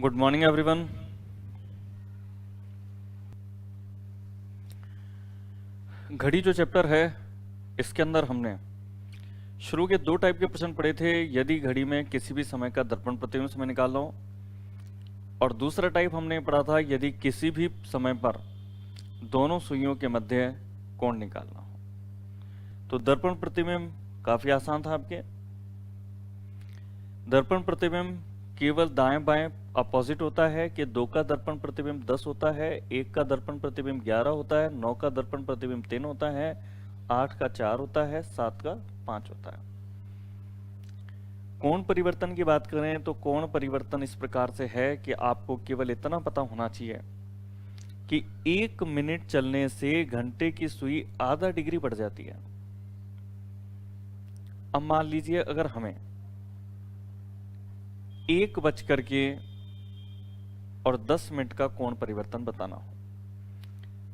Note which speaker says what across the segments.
Speaker 1: Good morning everyone. घड़ी जो chapter है इसके अंदर हमने शुरू के दो टाइप के प्रश्न पढ़े थे। यदि घड़ी में किसी भी समय का दर्पण प्रतिबिंब समय निकालना हो, और दूसरा टाइप हमने पढ़ा था यदि किसी भी समय पर दोनों सुइयों के मध्य कोण निकालना हो। तो दर्पण प्रतिबिंब काफी आसान था आपके। दर्पण प्रतिबिंब केवल दाएं बाएं अपोजिट होता है कि 2 का दर्पण प्रतिबिंब 10 होता है, 1 का दर्पण प्रतिबिंब 11 होता है, 9 का दर्पण प्रतिबिंब 3 होता है, 8 का 4 होता है, 7 का 5 होता है। कोण परिवर्तन की बात करें तो कोण परिवर्तन इस प्रकार से है कि आपको केवल इतना पता होना चाहिए कि 1 मिनट चलने से घंटे की सुई आधा डिग्री बढ़ जाती है। अब मान लीजिए अगर हमें 1:10 का कोण परिवर्तन बताना हो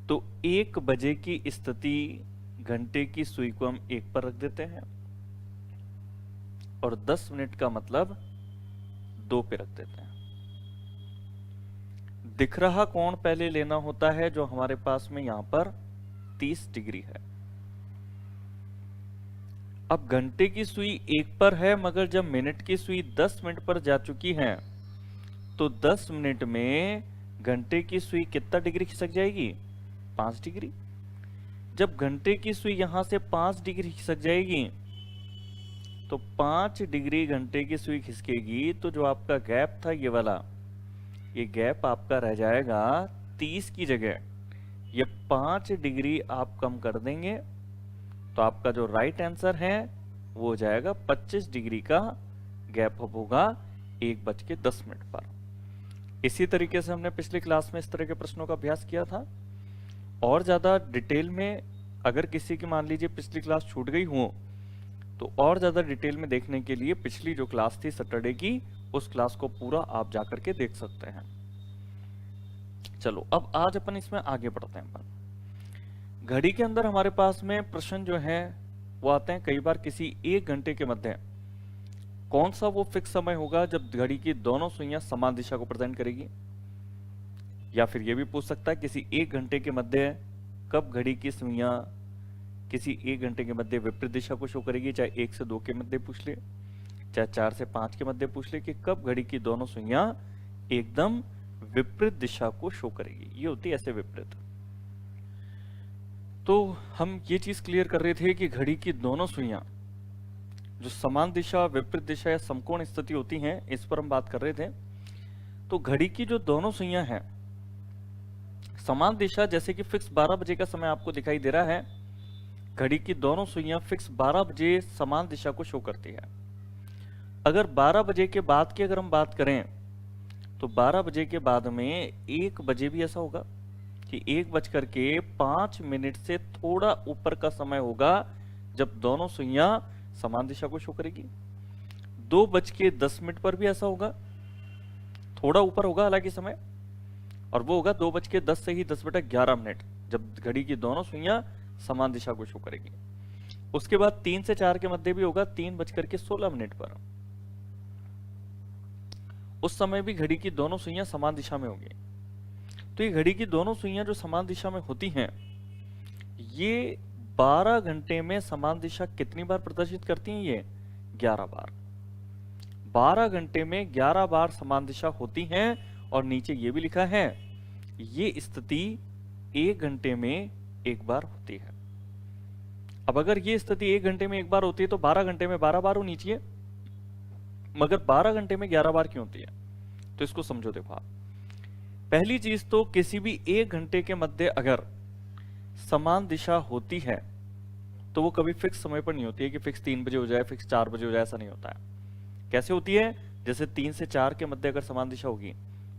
Speaker 1: तो 1 बजे की स्थिति घंटे की सुई को हम 1 पर रख देते हैं और 10 मिनट का मतलब 2 पे रख देते हैं। दिख रहा कोण पहले लेना होता है जो हमारे पास में यहां पर 30 डिग्री है। अब घंटे की सुई 1 पर है, मगर जब मिनट की सुई 10 मिनट पर जा चुकी है तो 10 मिनट में घंटे की सुई कितना डिग्री खिसक जाएगी? 5 डिग्री। जब घंटे की सुई यहां से 5 डिग्री खिसक जाएगी तो 5 डिग्री घंटे की सुई खिसकेगी, तो जो आपका गैप था ये वाला, ये गैप आपका रह जाएगा 30 की जगह। ये 5 डिग्री आप कम कर देंगे तो आपका जो राइट आंसर है वो हो जाएगा 25 डिग्री का गैप होगा 1:10 पर। इसी तरीके से हमने पिछली क्लास में इस तरह के प्रश्नों का अभ्यास किया था। और ज्यादा डिटेल में अगर किसी की मान लीजिए पिछली क्लास छूट गई हो तो और ज्यादा डिटेल में देखने के लिए पिछली जो क्लास थी सैटरडे की, उस क्लास को पूरा आप जाकर के देख सकते हैं। चलो अब आज अपन इसमें आगे बढ़ते हैं। घड़ी के अंदर हमारे पास में प्रश्न जो है वो आते हैं कई बार किसी 1 घंटे के मध्य कौन सा वो फिक्स समय होगा जब घड़ी की दोनों सुइयां समान दिशा को प्रेजेंट करेगी। या फिर ये भी पूछ सकता है किसी 1 घंटे के मध्य कब घड़ी की सुइयां किसी 1 घंटे के मध्य विपरीत दिशा को शो करेगी। चाहे 1 से 2 के मध्य पूछ ले, चाहे 4 से 5 के मध्य पूछ ले, कि कब घड़ी की दोनों सुइयां एकदम विपरीत दिशा को शो करेगी। ये होती है ऐसे विपरीत। तो हम ये चीज क्लियर कर रहे थे कि घड़ी की दोनों सुइयां जो समान दिशा, विपरीत दिशा या समकोण स्थिति होती हैं, इस पर हम बात कर रहे थे। तो घड़ी की जो दोनों सुइयां हैं समान दिशा, जैसे कि फिक्स 12 बजे का समय आपको दिखाई दे रहा है, घड़ी की दोनों सुइयां फिक्स 12 बजे समान दिशा को शो करती है। अगर 12 बजे के बाद की अगर हम बात करें तो 12 बजे के बाद में 1 बजे भी ऐसा होगा कि 1:05 से थोड़ा ऊपर का समय होगा जब दोनों सुइयां समान दिशा को शो करेगी। 2:10 पर भी ऐसा होगा, थोड़ा ऊपर होगा हालांकि समय, और वो होगा 2:10 से ही 10:11 जब घड़ी की दोनों सुइयां समान दिशा को शो करेगी। उसके बाद 3 से 4 के मध्य भी होगा 3:16 पर। उस समय भी घड़ी की दोनों सुइयां समान दिशा में होगी। तो ये घड़ी की दोनों सुइयां जो समान दिशा में होती हैं, ये 12 घंटे में समान दिशा कितनी बार प्रदर्शित करती हैं? ये 11 बार। 12 घंटे में 11 बार समान दिशा होती हैं। और नीचे ये भी लिखा है ये स्थिति 1 घंटे में 1 बार होती है। अब अगर ये स्थिति 1 घंटे में 1 बार होती है तो 12 घंटे में 12 बार होनी चाहिए, मगर 12 घंटे में 11 बार क्यों होती है? तो इसको समझो। देखो आप, पहली चीज तो किसी भी 1 घंटे के मध्य अगर समान दिशा होती है तो वो कभी फिक्स समय पर नहीं होती है कि फिक्स 3 बजे हो जाए, फिक्स 4 बजे हो जाए, ऐसा नहीं होता है। कैसे होती है? जैसे 3 से 4 के मध्य अगर समान दिशा होगी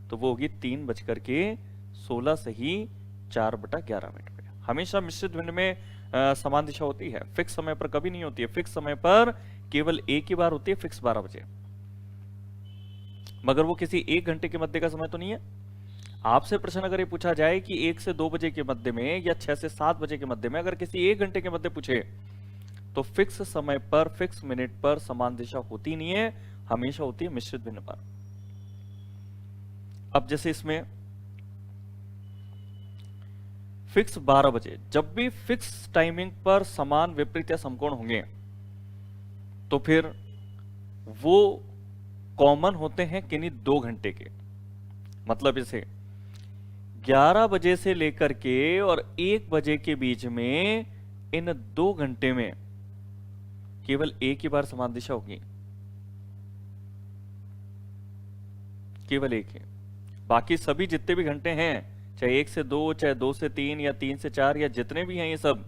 Speaker 1: तो वो होगी 3:16 से ही 4:11 पे। हमेशा मिश्रित भिन्न में समान दिशा होती है, फिक्स समय पर कभी नहीं होती है। फिक्स समय पर केवल एक ही बार होती है, फिक्स 12 बजे, मगर वो किसी 1 घंटे के मध्य का समय तो नहीं है। आपसे प्रश्न अगर ये पूछा जाए कि 1 से 2 बजे के मध्य में या 6 से 7 बजे के मध्य में, अगर किसी 1 घंटे के मध्य पूछे तो फिक्स समय पर, फिक्स मिनट पर समान दिशा होती नहीं है, हमेशा होती है मिश्रित भिन्न पर। अब जैसे इसमें फिक्स 12 बजे, जब भी फिक्स टाइमिंग पर समान विपरीत या समकोण होंगे तो फिर वो कॉमन होते हैं किन्हीं 2 घंटे के। मतलब इसे 11 बजे से लेकर के और 1 बजे के बीच में इन 2 घंटे में केवल एक ही बार समान दिशा होगी, केवल एक है। बाकी सभी जितने भी घंटे हैं, चाहे 1 से 2, चाहे 2 से 3 या 3 से 4 या जितने भी हैं ये सब,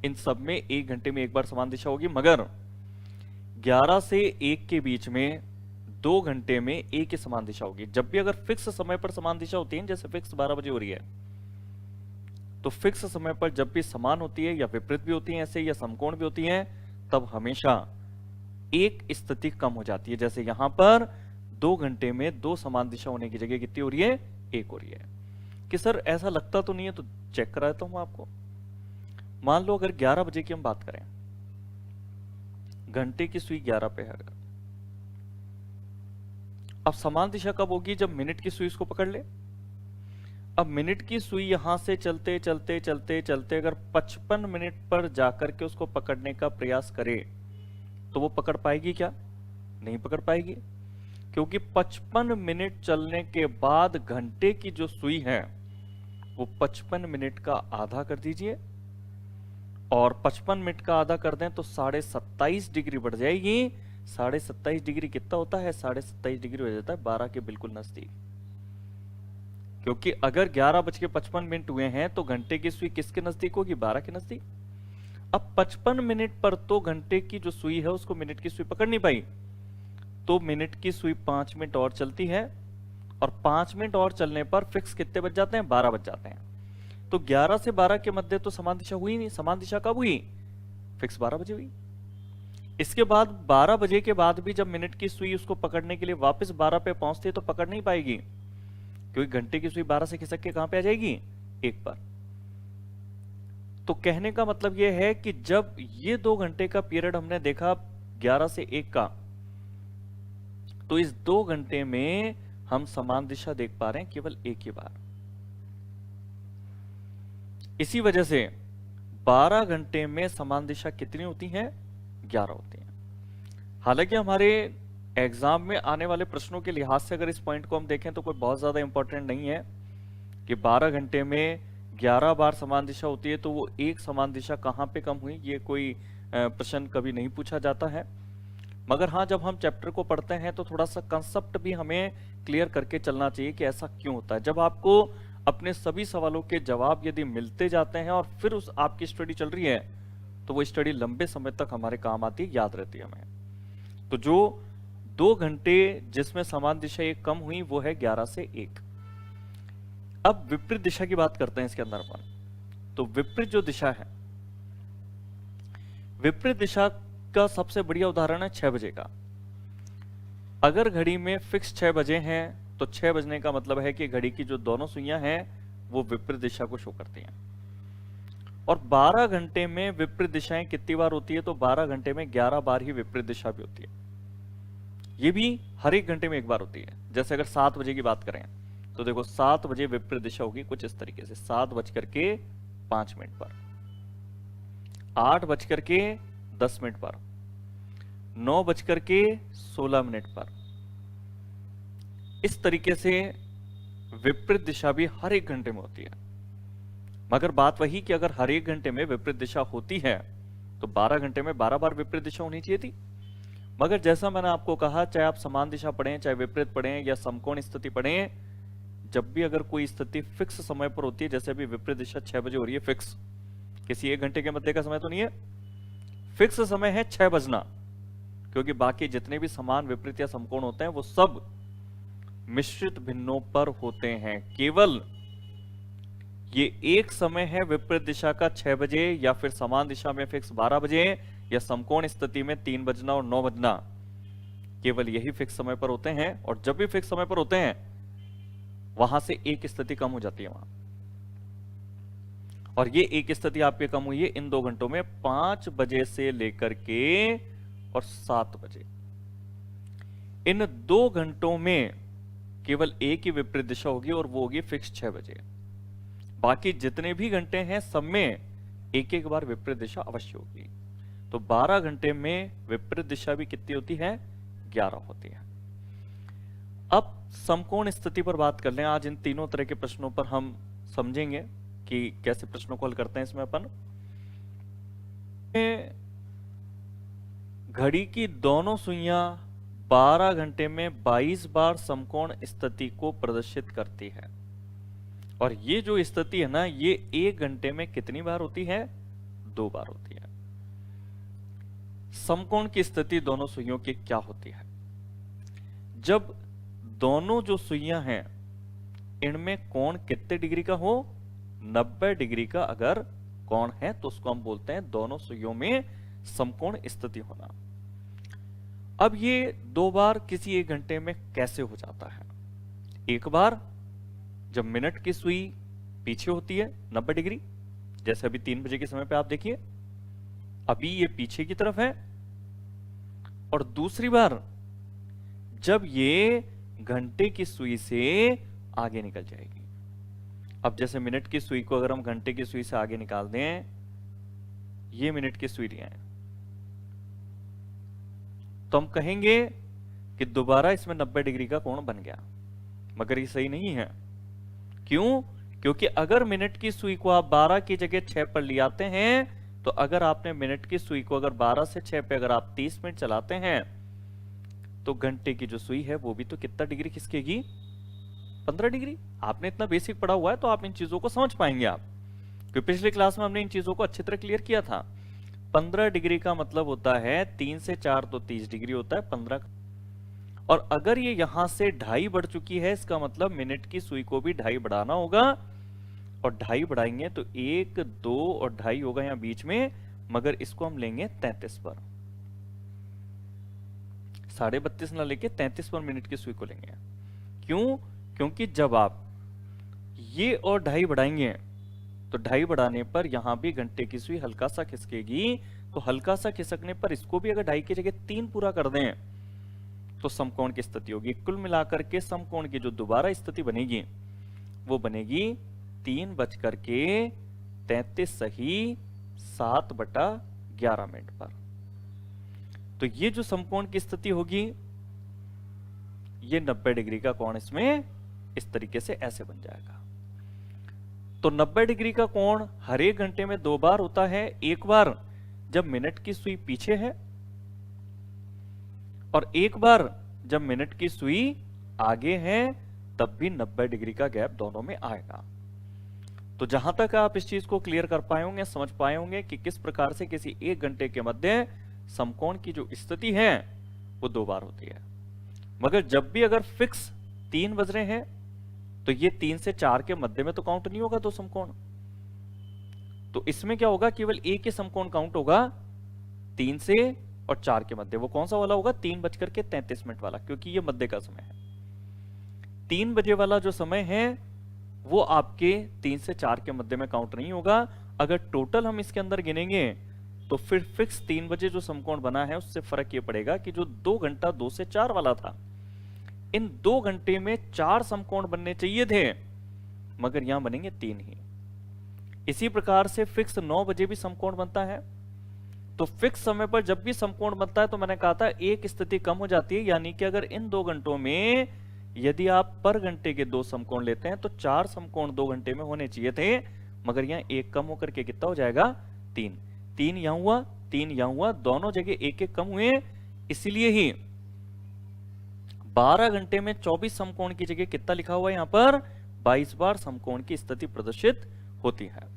Speaker 1: इन सब में 1 घंटे में एक बार समान दिशा होगी। मगर 11 से 1 के बीच में 2 घंटे में एक ही समान दिशा होगी। जब भी अगर फिक्स समय पर समान दिशा होती है, जैसे फिक्स 12 बजे हो रही है, तो फिक्स समय पर जब भी समान होती है या विपरीत भी होती है ऐसे, या समकोण भी होती है, तब हमेशा एक स्थिति कम हो जाती है। जैसे यहां पर 2 घंटे में 2 समान दिशा होने की जगह कितनी हो रही है? 1 हो रही है। कि सर ऐसा लगता तो नहीं है, तो चेक करा देता हूं आपको। मान लो अगर 11 बजे की हम बात करें, घंटे की सुई 11 पे है अगर, अब समान दिशा कब होगी? जब मिनट की सुई इसको पकड़ ले। अब मिनट की सुई यहां से चलते चलते चलते चलते अगर 55 मिनट पर जाकर के उसको पकड़ने का प्रयास करे तो वो पकड़ पाएगी क्या? नहीं पकड़ पाएगी, क्योंकि 55 मिनट चलने के बाद घंटे की जो सुई है वो 55 मिनट का आधा कर दीजिए, और 55 मिनट का आधा कर दें तो 27.5 डिग्री बढ़ जाएगी। 27.5 डिग्री कितना होता है? 27.5 डिग्री हो जाता है 12 के बिल्कुल नजदीक। क्योंकि अगर 11:55 हुए हैं तो घंटे की सुई किसके नजदीक होगी? 12 के नजदीक। अब 55 मिनट पर तो घंटे की जो सुई है उसको मिनट की सुई पकड़ नहीं पाई, तो मिनट की सुई 5 मिनट और चलती है, और 5 मिनट और चलने पर फिक्स कितने बज जाते हैं? 12 बज जाते हैं। तो 11 से 12 के मध्य तो समान दिशा हुई नहीं। समान दिशा कब हुई? फिक्स 12 बजे हुई। इसके बाद 12 बजे के बाद भी जब मिनट की सुई उसको पकड़ने के लिए वापस 12 पे पहुंचती है तो पकड़ नहीं पाएगी, क्योंकि घंटे की सुई 12 से खिसक के कहां पे आ जाएगी? 1 पर। तो कहने का मतलब यह है कि जब ये 2 घंटे का पीरियड हमने देखा 11 से 1 का, तो इस 2 घंटे में हम समान दिशा देख पा रहे हैं केवल एक ही बार। इसी वजह से 12 घंटे में समान दिशा कितनी होती हैं? 11 होती हैं। हालांकि हमारे एग्जाम में आने वाले प्रश्नों के लिहाज से अगर इस पॉइंट को हम देखें तो कोई बहुत ज्यादा इंपॉर्टेंट नहीं है कि 12 घंटे में 11 बार समान दिशा होती है तो वो एक समान दिशा कहां पे कम हुई, ये कोई प्रश्न कभी नहीं पूछा जाता है। मगर हाँ, जब हम चैप्टर को पढ़ते हैं तो थोड़ा सा कंसेप्ट भी हमें क्लियर करके चलना चाहिए कि ऐसा क्यों होता है। जब आपको अपने सभी सवालों के जवाब यदि मिलते जाते हैं और फिर उस आपकी स्टडी चल रही है तो वो स्टडी लंबे समय तक हमारे काम आती है, याद रहती है हमें। तो जो 2 घंटे जिसमें समान दिशा एक कम हुई वो है 11 से 1। अब विपरीत दिशा की बात करते हैं इसके अंदर अपन। तो विपरीत जो दिशा है, विपरीत दिशा का सबसे बढ़िया उदाहरण है 6 बजे का। अगर घड़ी में फिक्स 6 बजे हैं तो 6 बजने का मतलब है कि घड़ी की जो दोनों सुइयां हैं वो विपरीत दिशा को शो करती हैं। और 12 घंटे में विपरीत दिशाएं कितनी बार होती है? तो 12 घंटे में 11 बार ही विपरीत दिशा भी होती है। ये भी हर एक घंटे में एक बार होती है। जैसे अगर 7 बजे की बात करें तो देखो 7 बजे विपरीत दिशा होगी कुछ इस तरीके से, 7:05 पर, 8:10 पर, 9:16 पर। इस तरीके से विपरीत दिशा भी हर एक घंटे में होती है। मगर बात वही कि अगर हर एक घंटे में विपरीत दिशा होती है तो 12 घंटे में 12 बार विपरीत दिशा होनी चाहिए थी। मगर जैसा मैंने आपको कहा, चाहे आप समान दिशा पढ़ें, चाहे विपरीत पढ़ें या समकोण स्थिति पढ़ें, जब भी अगर कोई स्थिति फिक्स समय पर होती है, जैसे अभी विपरीत दिशा 6 बजे हो रही है, फिक्स, किसी एक घंटे के मध्य का समय तो नहीं है, फिक्स समय है 6 बजना। क्योंकि बाकी जितने भी समान विपरीत या समकोण होते हैं वो सब मिश्रित भिन्नों पर होते हैं। केवल ये एक समय है विपरीत दिशा का 6 बजे, या फिर समान दिशा में फिक्स 12 बजे, या समकोण स्थिति में 3 बजना और 9 बजना, केवल यही फिक्स समय पर होते हैं। और जब भी फिक्स समय पर होते हैं वहां से एक स्थिति कम हो जाती है वहां, और ये एक स्थिति आपके कम हुई है इन 2 घंटों में, 5 बजे से लेकर के और 7 बजे। इन 2 घंटों में केवल एक ही विपरीत दिशा होगी और वो होगी फिक्स 6 बजे। बाकी जितने भी घंटे हैं सब में एक एक बार विपरीत दिशा अवश्य होगी। तो 12 घंटे में विपरीत दिशा भी कितनी होती है? 11 होती है। अब समकोण स्थिति पर बात कर लें। आज इन तीनों तरह के प्रश्नों पर हम समझेंगे कि कैसे प्रश्नों को हल करते हैं। इसमें अपन घड़ी की दोनों सुइयां 12 घंटे में 22 बार समकोण स्थिति को प्रदर्शित करती है। और ये जो स्थिति है ना, ये 1 घंटे में कितनी बार होती है? 2 बार होती है। समकोण की स्थिति दोनों सुइयों की क्या होती है? जब दोनों जो सुइयां हैं इनमें कोण कितने डिग्री का हो? 90 डिग्री का अगर कोण है तो उसको हम बोलते हैं दोनों सुइयों में समकोण स्थिति होना। अब ये 2 बार किसी 1 घंटे में कैसे हो जाता है? एक बार जब मिनट की सुई पीछे होती है 90 डिग्री, जैसे अभी 3 बजे के समय पे आप देखिए अभी ये पीछे की तरफ है। और दूसरी बार जब ये घंटे की सुई से आगे निकल जाएगी। अब जैसे मिनट की सुई को अगर हम घंटे की सुई से आगे निकाल दें, ये मिनट की सुई लिया है, तो हम कहेंगे कि दोबारा इसमें 90 डिग्री का कोण बन गया। मगर ये सही नहीं है। क्यों? क्योंकि अगर मिनट की सुई को आप 12 की जगह 6 पर ले आते हैं, तो अगर आपने मिनट की सुई को अगर 12 से 6 पे अगर आप 30 मिनट चलाते हैं, तो घंटे की जो सुई है वो भी तो कितना डिग्री खिसकेगी? 15 डिग्री। आपने इतना बेसिक पढ़ा हुआ है तो आप इन चीजों को समझ पाएंगे आप, क्योंकि पिछली क्लास में हमने इन चीजों को अच्छी तरह क्लियर किया था। 15 डिग्री का मतलब होता है 3 से 4 तो 30 डिग्री होता है 15। और अगर ये यहां से 2.5 बढ़ चुकी है, इसका मतलब मिनट की सुई को भी 2.5 बढ़ाना होगा। और 2.5 बढ़ाएंगे तो 1, 2 और 2.5 होगा यहां बीच में, मगर इसको हम लेंगे 33 पर। 32.5 ना लेके 33 पर मिनट की सुई को लेंगे। क्यों? क्योंकि जब आप ये और 2.5 बढ़ाएंगे तो 2.5 बढ़ाने पर यहां भी घंटे की सुई हल्का सा खिसकेगी। तो हल्का सा खिसकने पर इसको भी अगर 2.5 की जगह 3 पूरा कर दें तो समकोण की स्थिति होगी। कुल मिलाकर के समकोण की जो दोबारा स्थिति बनेगी वो बनेगी 3:33 सही 7/11 मिनट पर। तो ये जो समकोण की स्थिति होगी, ये 90 डिग्री का कोण इसमें इस तरीके से ऐसे बन जाएगा। तो 90 डिग्री का कोण हर 1 घंटे में 2 बार होता है। एक बार जब मिनट की सुई पीछे है और एक बार जब मिनट की सुई आगे है, तब भी 90 डिग्री का गैप दोनों में आएगा। तो जहां तक आप इस चीज को क्लियर कर पाए होंगे, समझ पाए होंगे कि किस प्रकार से किसी 1 घंटे के मध्य समकोण की जो स्थिति है वो 2 बार होती है। मगर जब भी अगर फिक्स 3 बज रहे हैं तो ये 3 से 4 के मध्य में तो काउंट नहीं होगा 2 समकोण। तो इसमें क्या होगा? केवल एक ही समकोण काउंट होगा 3 से और 4 के मध्य। वो कौन सा वाला होगा? 3:33 वाला, क्योंकि ये मध्य का समय है। 3 बजे वाला जो समय है वो आपके 3 से 4 के मध्य में काउंट नहीं होगा। अगर टोटल हम इसके अंदर गिनेंगे तो फिर फिक्स 3 बजे जो समकोण बना है उससे फर्क ये पड़ेगा कि जो 2 घंटा 2 से 4 वाला था, इन 2 घंटे में 4 समकोण बनने चाहिए थे, मगर यहां बनेंगे 3 ही। इसी प्रकार से फिक्स 9 बजे भी समकोण बनता है। तो फिक्स समय पर जब भी समकोण बनता है तो मैंने कहा था एक स्थिति कम हो जाती है, यानी कि अगर इन 2 घंटों में यदि आप पर घंटे के 2 समकोण लेते हैं तो 4 समकोण 2 घंटे में होने चाहिए थे, मगर यहां एक कम होकर के कितना हो जाएगा? 3। 3 यहां हुआ, 3 यहां हुआ, दोनों जगह एक एक कम हुए। इसलिए ही 12 घंटे में 24 समकोण की जगह कितना लिखा हुआ है यहां पर? 22 बार समकोण की स्थिति प्रदर्शित होती है।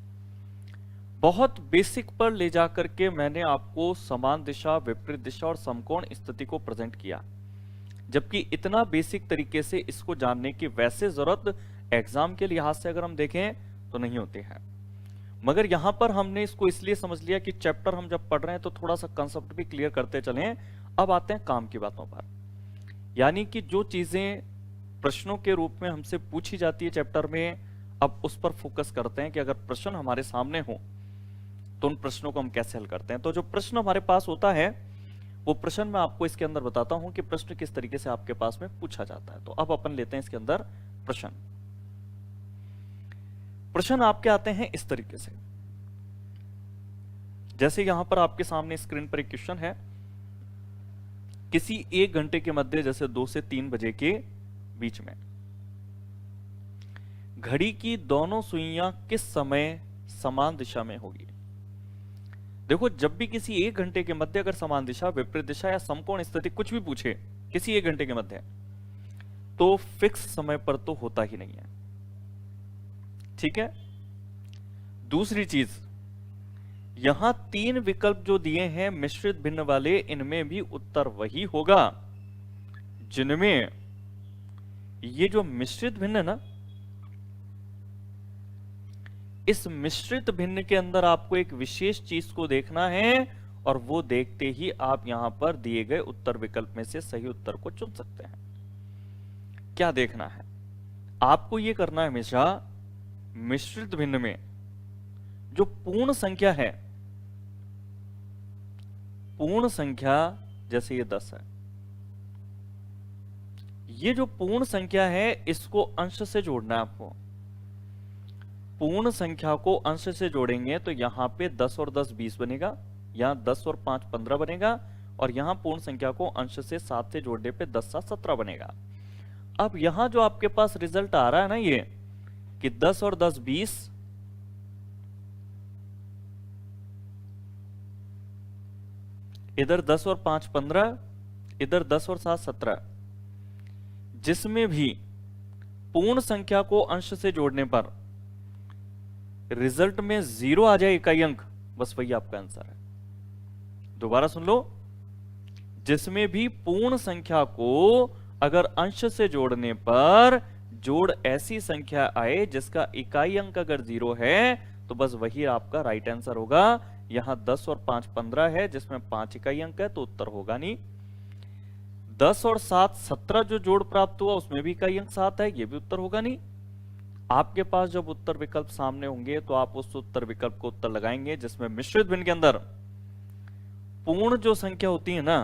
Speaker 1: बहुत बेसिक पर ले जाकर के मैंने आपको समान दिशा, विपरीत दिशा और समकोण स्थिति को प्रेजेंट किया, जबकि इतना बेसिक तरीके से इसको जानने की वैसे जरूरत एग्जाम के लिहाज से अगर हम देखें तो नहीं होती है। मगर यहां पर हमने इसको इसलिए समझ लिया कि चैप्टर हम जब पढ़ रहे हैं तो थोड़ा सा कंसेप्ट भी क्लियर करते चलें। अब आते हैं काम की बातों पर, यानी कि जो चीजें प्रश्नों के रूप में हमसे पूछी जाती है चैप्टर में, अब उस पर फोकस करते हैं कि अगर प्रश्न हमारे सामने हो तो उन प्रश्नों को हम कैसे हल करते हैं। तो जो प्रश्न हमारे पास होता है वो प्रश्न मैं आपको इसके अंदर बताता हूं कि प्रश्न किस तरीके से आपके पास में पूछा जाता है। तो अब अपन लेते हैं इसके अंदर प्रश्न। प्रश्न आपके आते हैं इस तरीके से, जैसे यहां पर आपके सामने स्क्रीन पर एक क्वेश्चन है, किसी 1 घंटे के मध्य जैसे 2 से 3 बजे के बीच में घड़ी की दोनों सुइयां किस समय समान दिशा में होगी। देखो, जब भी किसी 1 घंटे के मध्य अगर समान दिशा, विपरीत दिशा या समकोण स्थिति कुछ भी पूछे किसी 1 घंटे के मध्य, तो फिक्स समय पर तो होता ही नहीं है। ठीक है। दूसरी चीज, यहां 3 विकल्प जो दिए हैं मिश्रित भिन्न वाले, इनमें भी उत्तर वही होगा जिनमें ये जो मिश्रित भिन्न है ना, इस मिश्रित भिन्न के अंदर आपको एक विशेष चीज को देखना है, और वो देखते ही आप यहां पर दिए गए उत्तर विकल्प में से सही उत्तर को चुन सकते हैं। क्या देखना है आपको? ये करना है हमेशा मिश्रित भिन्न में जो पूर्ण संख्या है, पूर्ण संख्या जैसे ये 10 है, ये जो पूर्ण संख्या है इसको अंश से जोड़ना है आपको। पूर्ण संख्या को अंश से जोड़ेंगे तो यहां पे 10 और 10 20 बनेगा, यहां 10 और 5 15 बनेगा, और यहां पूर्ण संख्या को अंश से 7 से जोड़ने पे 10 7 17 बनेगा। अब यहां जो आपके पास रिजल्ट आ रहा है ना, ये कि 10 और 10 20, इधर 10 और 5 15, इधर 10 और 7 17, जिसमें भी पूर्ण संख्या को अंश से जोड़ने पर रिजल्ट में 0 आ जाए, इकाई अंक, बस वही आपका आंसर है। दोबारा सुन लो, जिसमें भी पूर्ण संख्या को अगर अंश से जोड़ने पर जोड़ ऐसी संख्या आए जिसका इकाई अंक अगर 0 है, तो बस वही आपका राइट आंसर होगा। यहां 10 और 5 15 है, जिसमें 5 इकाई अंक है, तो उत्तर होगा नहीं। 10 और 7 17 जो जोड़ प्राप्त हुआ उसमें भी इकाई अंक 7 है, ये भी उत्तर होगा नहीं। आपके पास जब उत्तर विकल्प सामने होंगे तो आप उस उत्तर विकल्प को उत्तर लगाएंगे जिसमें मिश्रित भिन्न के अंदर पूर्ण जो संख्या होती है ना,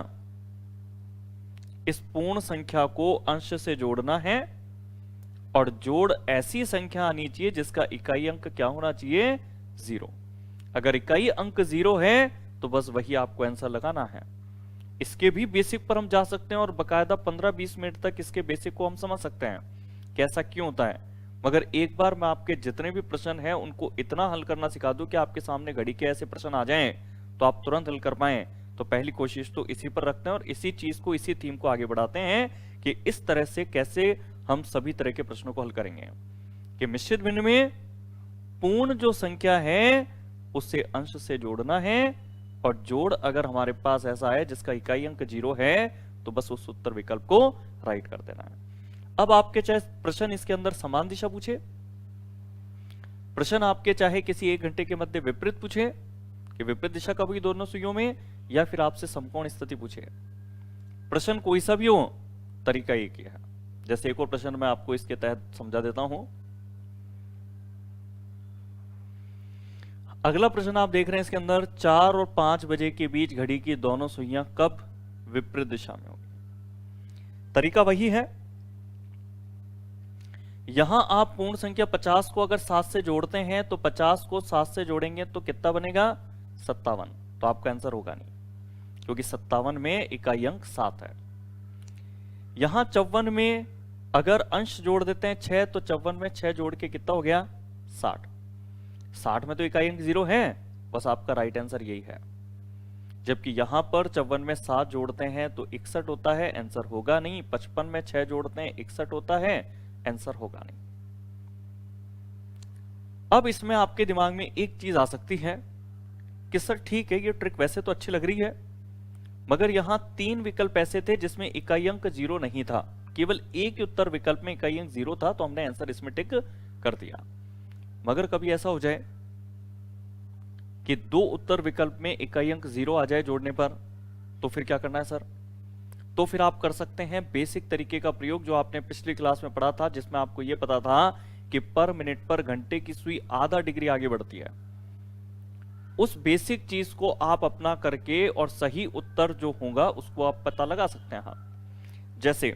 Speaker 1: इस पूर्ण संख्या को अंश से जोड़ना है, और जोड़ ऐसी संख्या आनी चाहिए जिसका इकाई अंक क्या होना चाहिए? 0। अगर इकाई अंक 0 है तो बस वही आपको आंसर लगाना है। इसके भी बेसिक पर हम जा सकते हैं और बकायदा 15-20 मिनट तक इसके बेसिक को हम समझ सकते हैं कैसा क्यों होता है। मगर एक बार मैं आपके जितने भी प्रश्न हैं उनको इतना हल करना सिखा दूं कि आपके सामने घड़ी के ऐसे प्रश्न आ जाएं तो आप तुरंत हल कर पाएं। तो पहली कोशिश तो इसी पर रखते हैं और इसी चीज को, इसी थीम को आगे बढ़ाते हैं कि इस तरह से कैसे हम सभी तरह के प्रश्नों को हल करेंगे कि मिश्रित भिन्न में पूर्ण जो संख्या है उससे अंश से जोड़ना है, और जोड़ अगर हमारे पास ऐसा है जिसका इकाई अंक 0 है तो बस उस उत्तर विकल्प को राइट कर देना है। अब आपके चाहे प्रश्न इसके अंदर समान दिशा पूछे, प्रश्न आपके चाहे किसी 1 घंटे के मध्य विपरीत पूछे कि विपरीत दिशा कब होगी दोनों सुइयों में, या फिर आपसे समकोण स्थिति पूछे, प्रश्न कोई सा भी हो, तरीका एक ही है। जैसे एक और प्रश्न मैं आपको इसके तहत समझा देता हूं। अगला प्रश्न आप देख रहे हैं इसके अंदर 4 और 5 बजे के बीच घड़ी की दोनों सुइयां कब विपरीत दिशा में होगी। तरीका वही है, यहां आप पूर्ण संख्या 50 को अगर 7 से जोड़ते हैं तो 50 को 7 से जोड़ेंगे तो कितना बनेगा? 57। तो आपका आंसर होगा नहीं, क्योंकि 57 में इकाई अंक 7 है। यहां 54 में अगर अंश जोड़ देते हैं 6, तो 54 में 6 जोड़ के कितना हो गया? 60। 60 में तो इकाई अंक 0 है, बस आपका राइट आंसर यही है। जबकि यहां पर 54 में 7 जोड़ते हैं तो 61 होता है, आंसर होगा नहीं। 55 में 6 जोड़ते हैं 61 होता है, आंसर होगा नहीं। अब इसमें आपके दिमाग में एक चीज आ सकती है कि सर ठीक है, ये ट्रिक वैसे तो अच्छी लग रही है, मगर यहां 3 विकल्प ऐसे थे जिसमें इकाई अंक 0 नहीं था, केवल एक उत्तर विकल्प में इकाई अंक 0 था, तो हमने आंसर इसमें टिक कर दिया। मगर कभी ऐसा हो जाए कि 2 उत्तर विकल्प में इकाई अंक 0 आ जाए जोड़ने पर, तो फिर क्या करना है सर? तो फिर आप कर सकते हैं बेसिक तरीके का प्रयोग जो आपने पिछली क्लास में पढ़ा था, जिसमें आपको यह पता था कि पर मिनट पर घंटे की सुई आधा डिग्री आगे बढ़ती है। उस बेसिक चीज को आप अपना करके और सही उत्तर जो होगा उसको आप पता लगा सकते हैं। हाँ, जैसे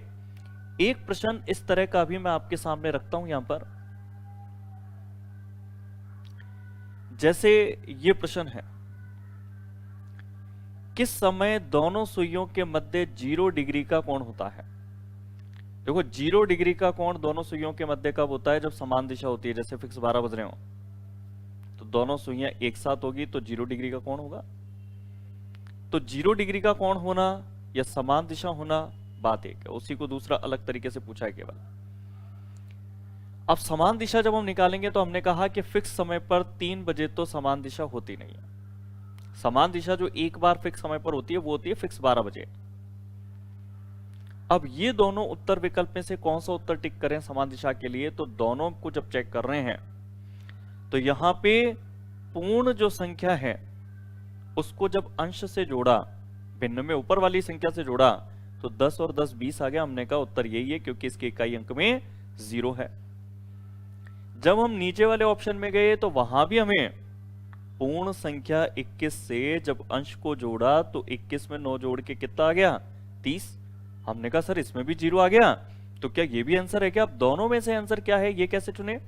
Speaker 1: एक प्रश्न इस तरह का भी मैं आपके सामने रखता हूं यहां पर। जैसे ये प्रश्न है, किस समय दोनों सुइयों के मध्य 0 डिग्री का कोण होता है? देखो 0 डिग्री का कोण दोनों सुइयों के मध्य कब होता है? जब समान दिशा होती है, जैसे फिक्स 12 बज रहे हो तो दोनों सुइयां एक साथ होगी तो 0 डिग्री का कोण होगा। तो 0 डिग्री का कोण होना या समान दिशा होना बात एक है, उसी को दूसरा अलग तरीके से पूछा है केवल। अब समान दिशा जब हम निकालेंगे तो हमने कहा कि फिक्स समय पर 3 बजे तो समान दिशा होती नहीं है। समान दिशा जो एक बार फिक्स समय पर होती है वो होती है फिक्स 12 बजे। अब ये दोनों उत्तर विकल्प में से कौन सा उत्तर टिक करें समान दिशा के लिए? तो दोनों को जब चेक कर रहे हैं तो यहां पे पूर्ण जो संख्या है उसको जब अंश से जोड़ा, भिन्न में ऊपर वाली संख्या से जोड़ा तो 10 और 10 20 आ गया। हमने कहा उत्तर यही है क्योंकि इसके इकाई अंक में 0 है। जब हम नीचे वाले ऑप्शन में गए तो वहां भी हमें पूर्ण संख्या 21 से जब अंश को जोड़ा तो 21 में 9 जोड़ के कितना आ गया? 30। हमने कहा सर इसमें भी 0 आ गया, तो क्या ये भी आंसर है क्या? अब दोनों में से आंसर क्या है ये कैसे चुने?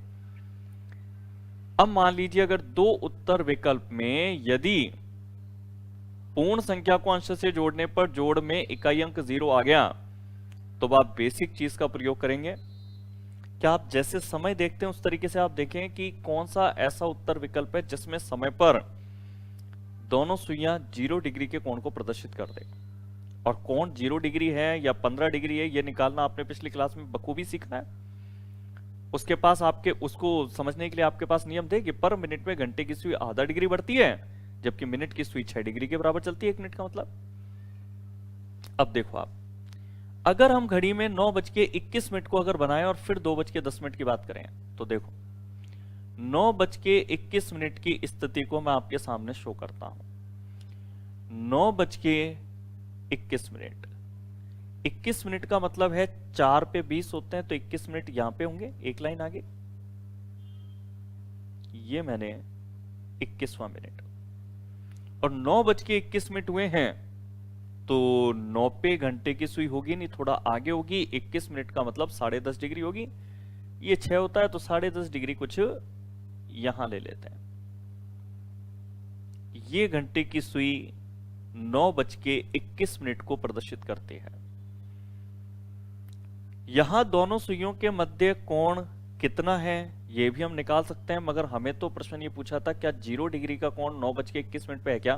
Speaker 1: अब मान लीजिए अगर दो उत्तर विकल्प में यदि पूर्ण संख्या को अंश से जोड़ने पर जोड़ में इकाई अंक 0 आ गया तो आप बेसिक चीज का प्रयोग करेंगे। क्या आप जैसे समय देखते हैं उस तरीके से आप देखें कि कौन सा ऐसा उत्तर विकल्प है जिसमें समय पर दोनों सुइयां 0 डिग्री के कोण को प्रदर्शित कर दे। और कोण 0 डिग्री है या 15 डिग्री है ये निकालना आपने पिछली क्लास में बखूबी सीखा है। उसके पास आपके उसको समझने के लिए आपके पास नियम थे कि पर मिनट में घंटे की सुई आधा डिग्री बढ़ती है जबकि मिनट की सुई 6 डिग्री के बराबर चलती है 1 मिनट का मतलब। अब देखो आप, अगर हम घड़ी में 9:21 को अगर बनाएं और फिर 2:10 की बात करें तो देखो 9:21 की स्थिति को मैं आपके सामने शो करता हूं। 9:21 21 मिनट का मतलब है 4 पे 20 होते हैं तो 21 मिनट यहां पे होंगे एक लाइन आगे। ये मैंने 21वां मिनट और 9:21 हुए हैं तो 9 पे घंटे की सुई होगी नहीं, थोड़ा आगे होगी। 21 मिनट का मतलब 10.5 डिग्री होगी। ये 6 होता है तो 10.5 डिग्री कुछ यहां ले लेते हैं। ये घंटे की सुई 9:21 को प्रदर्शित करती है। यहां दोनों सुइयों के मध्य कोण कितना है ये भी हम निकाल सकते हैं, मगर हमें तो प्रश्न ये पूछा था क्या 0 डिग्री का कोण 9:21 पे है क्या?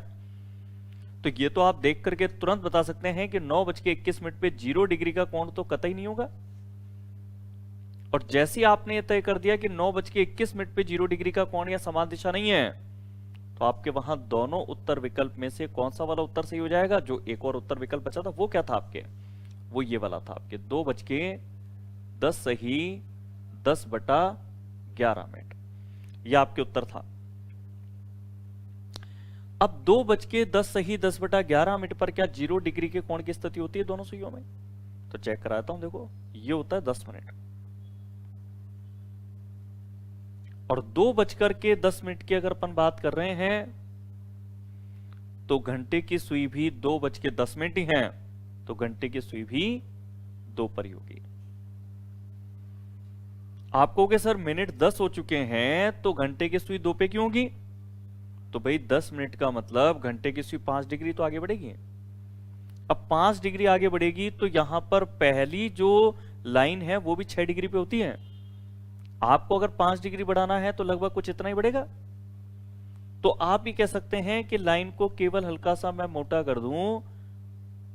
Speaker 1: तो ये तो आप देख करके तुरंत बता सकते हैं कि 9:21 पे 0 डिग्री का कोण तो कतई नहीं होगा। और जैसे आपने ये तय कर दिया कि 9:21 पे 0 डिग्री का कोण या समान दिशा नहीं है तो आपके वहां दोनों उत्तर विकल्प में से कौन सा वाला उत्तर सही हो जाएगा? जो एक और उत्तर विकल्प बचा था वो क्या था आपके? वो ये वाला था आपके 2:10 सही 10/11 मिनट। यह आपके उत्तर था। अब 2:10 सही 10/11 मिनट पर क्या 0 डिग्री के कोण की स्थिति होती है दोनों सुइयों में? तो चेक कराता हूं। देखो ये होता है 10 मिनट और 2:10 की अगर अपन बात कर रहे हैं तो घंटे की सुई भी 2:10 ही है तो घंटे की सुई भी 2 पर ही होगी। आप कहोगे सर मिनट 10 हो चुके हैं तो घंटे की सुई 2 पे क्यों होगी? तो भाई 10 मिनट का मतलब घंटे की सुई 5 डिग्री तो आगे बढ़ेगी। अब 5 डिग्री आगे बढ़ेगी तो यहां पर पहली जो लाइन है वो भी 6 डिग्री पे होती है। आपको अगर 5 डिग्री बढ़ाना है तो लगभग कुछ इतना ही बढ़ेगा। तो आप भी कह सकते हैं कि लाइन को केवल हल्का सा मैं मोटा कर दूं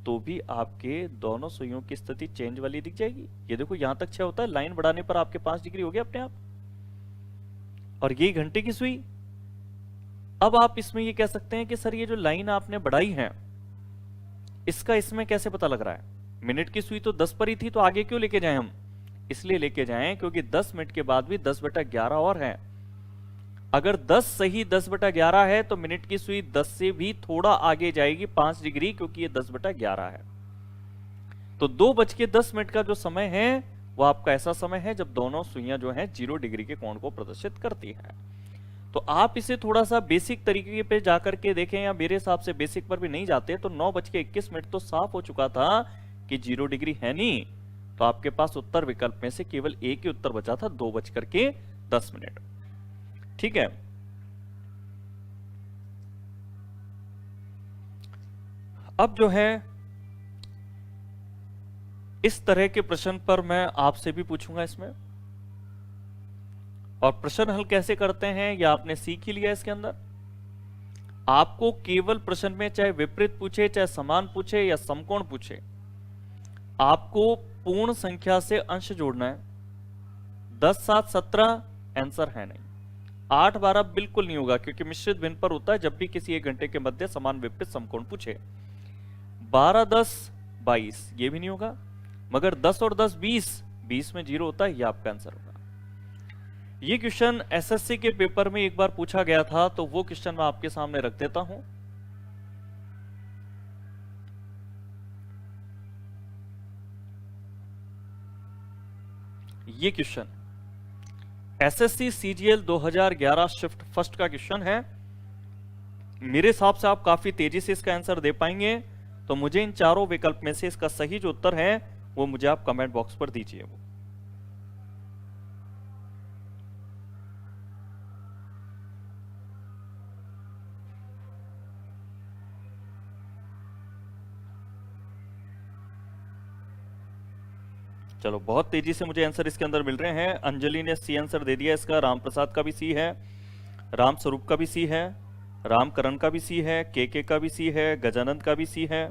Speaker 1: तो भी आपके दोनों सुइयों की स्थिति चेंज वाली दिख जाएगी। ये देखो यहां तक 6 होता है, लाइन बढ़ाने पर आपके 5 डिग्री हो गया अपने आप। और ये घंटे की सुई। अब आप इसमें ये कह सकते हैं कि सर ये जो लाइन आपने बढ़ाई है इसका इसमें कैसे पता लग रहा है? मिनट की सुई तो 10 पर ही थी तो आगे क्यों लेके जाएं हम? इसलिए लेके जाएं क्योंकि 10 मिनट के बाद भी 10/11 और है। अगर 10 सही 10/11 है तो मिनट की सुई 10 से भी थोड़ा आगे जाएगी 5 डिग्री, क्योंकि ये 10/11 है। तो 2:10 का जो समय है वो आपका ऐसा समय है जब दोनों सुइयां जो हैं 0 डिग्री के कोण को प्रदर्शित करती है। तो आप इसे थोड़ा सा बेसिक तरीके पे जाकर के देखें, या मेरे हिसाब से बेसिक पर भी नहीं जाते, तो 9:21 तो साफ हो चुका था कि 0 डिग्री है नहीं। तो आपके पास उत्तर विकल्प में से केवल एक ही उत्तर बचा था, 2:10। ठीक है। अब जो है इस तरह के प्रश्न पर मैं आपसे भी पूछूंगा इसमें, और प्रश्न हल कैसे करते हैं यह आपने सीख ही लिया। इसके अंदर आपको केवल प्रश्न में चाहे विपरीत पूछे, चाहे समान पूछे या समकोण पूछे, आपको पूर्ण संख्या से अंश जोड़ना है। 10, 7, 17 आंसर है नहीं। 8, 12 बिल्कुल नहीं होगा, क्योंकि मिश्रित भिन्न पर होता है जब भी किसी एक घंटे के मध्य समान विपरीत समकोण पूछे। 12, 10, 22 ये भी नहीं होगा, मगर 10 और 10 20 में 0 होता है, ये आपका आंसर होगा। ये क्वेश्चन एसएससी के पेपर में एक बार पूछा गया था, तो वो क्वेश्चन मैं आपके सामने रख देता हूं। ये question SSC CGL 2011 shift first का क्वेश्चन है। मेरे हिसाब से आप काफी तेजी से इसका आंसर दे पाएंगे, तो मुझे इन चारों विकल्प में से इसका सही जो उत्तर है वो मुझे आप कमेंट बॉक्स पर दीजिए। वो चलो, बहुत तेजी से मुझे आंसर इसके अंदर मिल रहे हैं। अंजलि ने सी आंसर दे दिया इसका, राम प्रसाद का भी सी है, राम स्वरूप का भी सी है, रामकरण का भी सी है, के का भी सी है, गजानंद का भी सी है,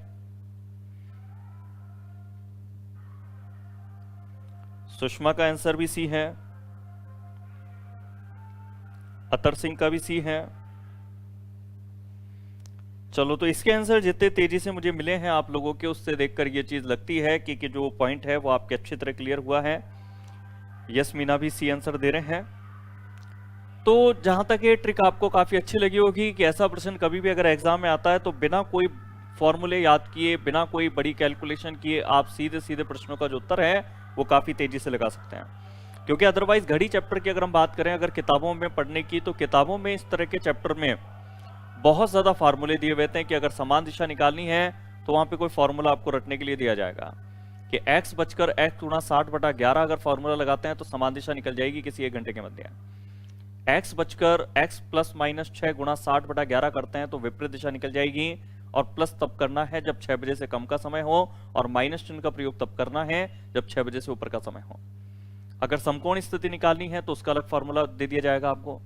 Speaker 1: सुषमा का आंसर भी सी है, अतर सिंह का भी सी है। चलो, तो इसके आंसर जितने तेजी से मुझे मिले हैं आप लोगों के, उससे देखकर ये चीज लगती है कि जो पॉइंट है वो आपके अच्छी तरह क्लियर हुआ है। यस मीना भी सी आंसर दे रहे हैं। तो जहां तक ये ट्रिक आपको काफी अच्छी लगी होगी कि ऐसा प्रश्न कभी भी अगर एग्जाम में आता है तो बिना कोई फॉर्मूले याद किए, बिना कोई बड़ी कैलकुलेशन किए, आप सीधे सीधे प्रश्नों का जो उत्तर है वो काफी तेजी से लगा सकते हैं। क्योंकि अदरवाइज घड़ी चैप्टर की अगर हम बात करें अगर किताबों में पढ़ने की, तो किताबों में इस तरह के चैप्टर में बहुत ज्यादा फार्मूले दिए हुए हैं कि अगर समान दिशा निकालनी है तो वहां पे कोई फार्मूला आपको रटने के लिए दिया जाएगा कि x बचकर x गुणा 60/11 अगर फार्मूला लगाते हैं तो समान दिशा निकल जाएगी किसी एक घंटे के मध्य। x बचकर x प्लस माइनस 6 गुणा 60/11 करते हैं तो विपरीत दिशा निकल जाएगी, और प्लस तब करना है जब 6 बजे से कम का समय हो, और माइनस चिन्ह का प्रयोग तब करना है जब 6 बजे से ऊपर का समय हो। अगर समकोण स्थिति निकालनी है तो उसका अलग फार्मूला दे दिया जाएगा आपको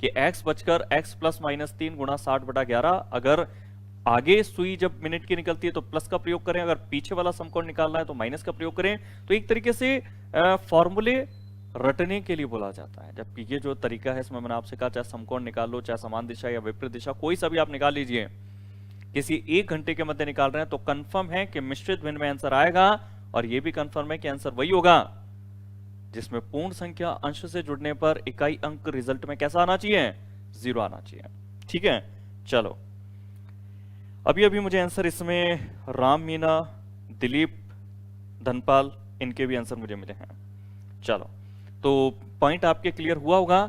Speaker 1: कि x बचकर x प्लस माइनस 3 गुणा 60/11, अगर आगे सुई जब मिनट की निकलती है तो प्लस का प्रयोग करें, अगर पीछे वाला समकोण निकालना है तो माइनस का प्रयोग करें। तो एक तरीके से फॉर्मूले रटने के लिए बोला जाता है, जबकि ये जो तरीका है इसमें मैंने आपसे कहा चाहे समकोण निकाल लो, चाहे समान दिशा या विपरीत दिशा, कोई सा भी आप निकाल लीजिए, किसी एक घंटे के मध्य निकाल रहे हैं तो कंफर्म है कि मिश्रित भिन्न में आंसर आएगा, और ये भी कंफर्म है कि आंसर वही होगा जिसमें पूर्ण संख्या अंश से जुड़ने पर इकाई अंक रिजल्ट में कैसा आना चाहिए, 0 आना चाहिए। ठीक है, चलो अभी अभी मुझे आंसर इसमें राम मीना, दिलीप, धनपाल, इनके भी आंसर मुझे मिले हैं। चलो, तो पॉइंट आपके क्लियर हुआ होगा।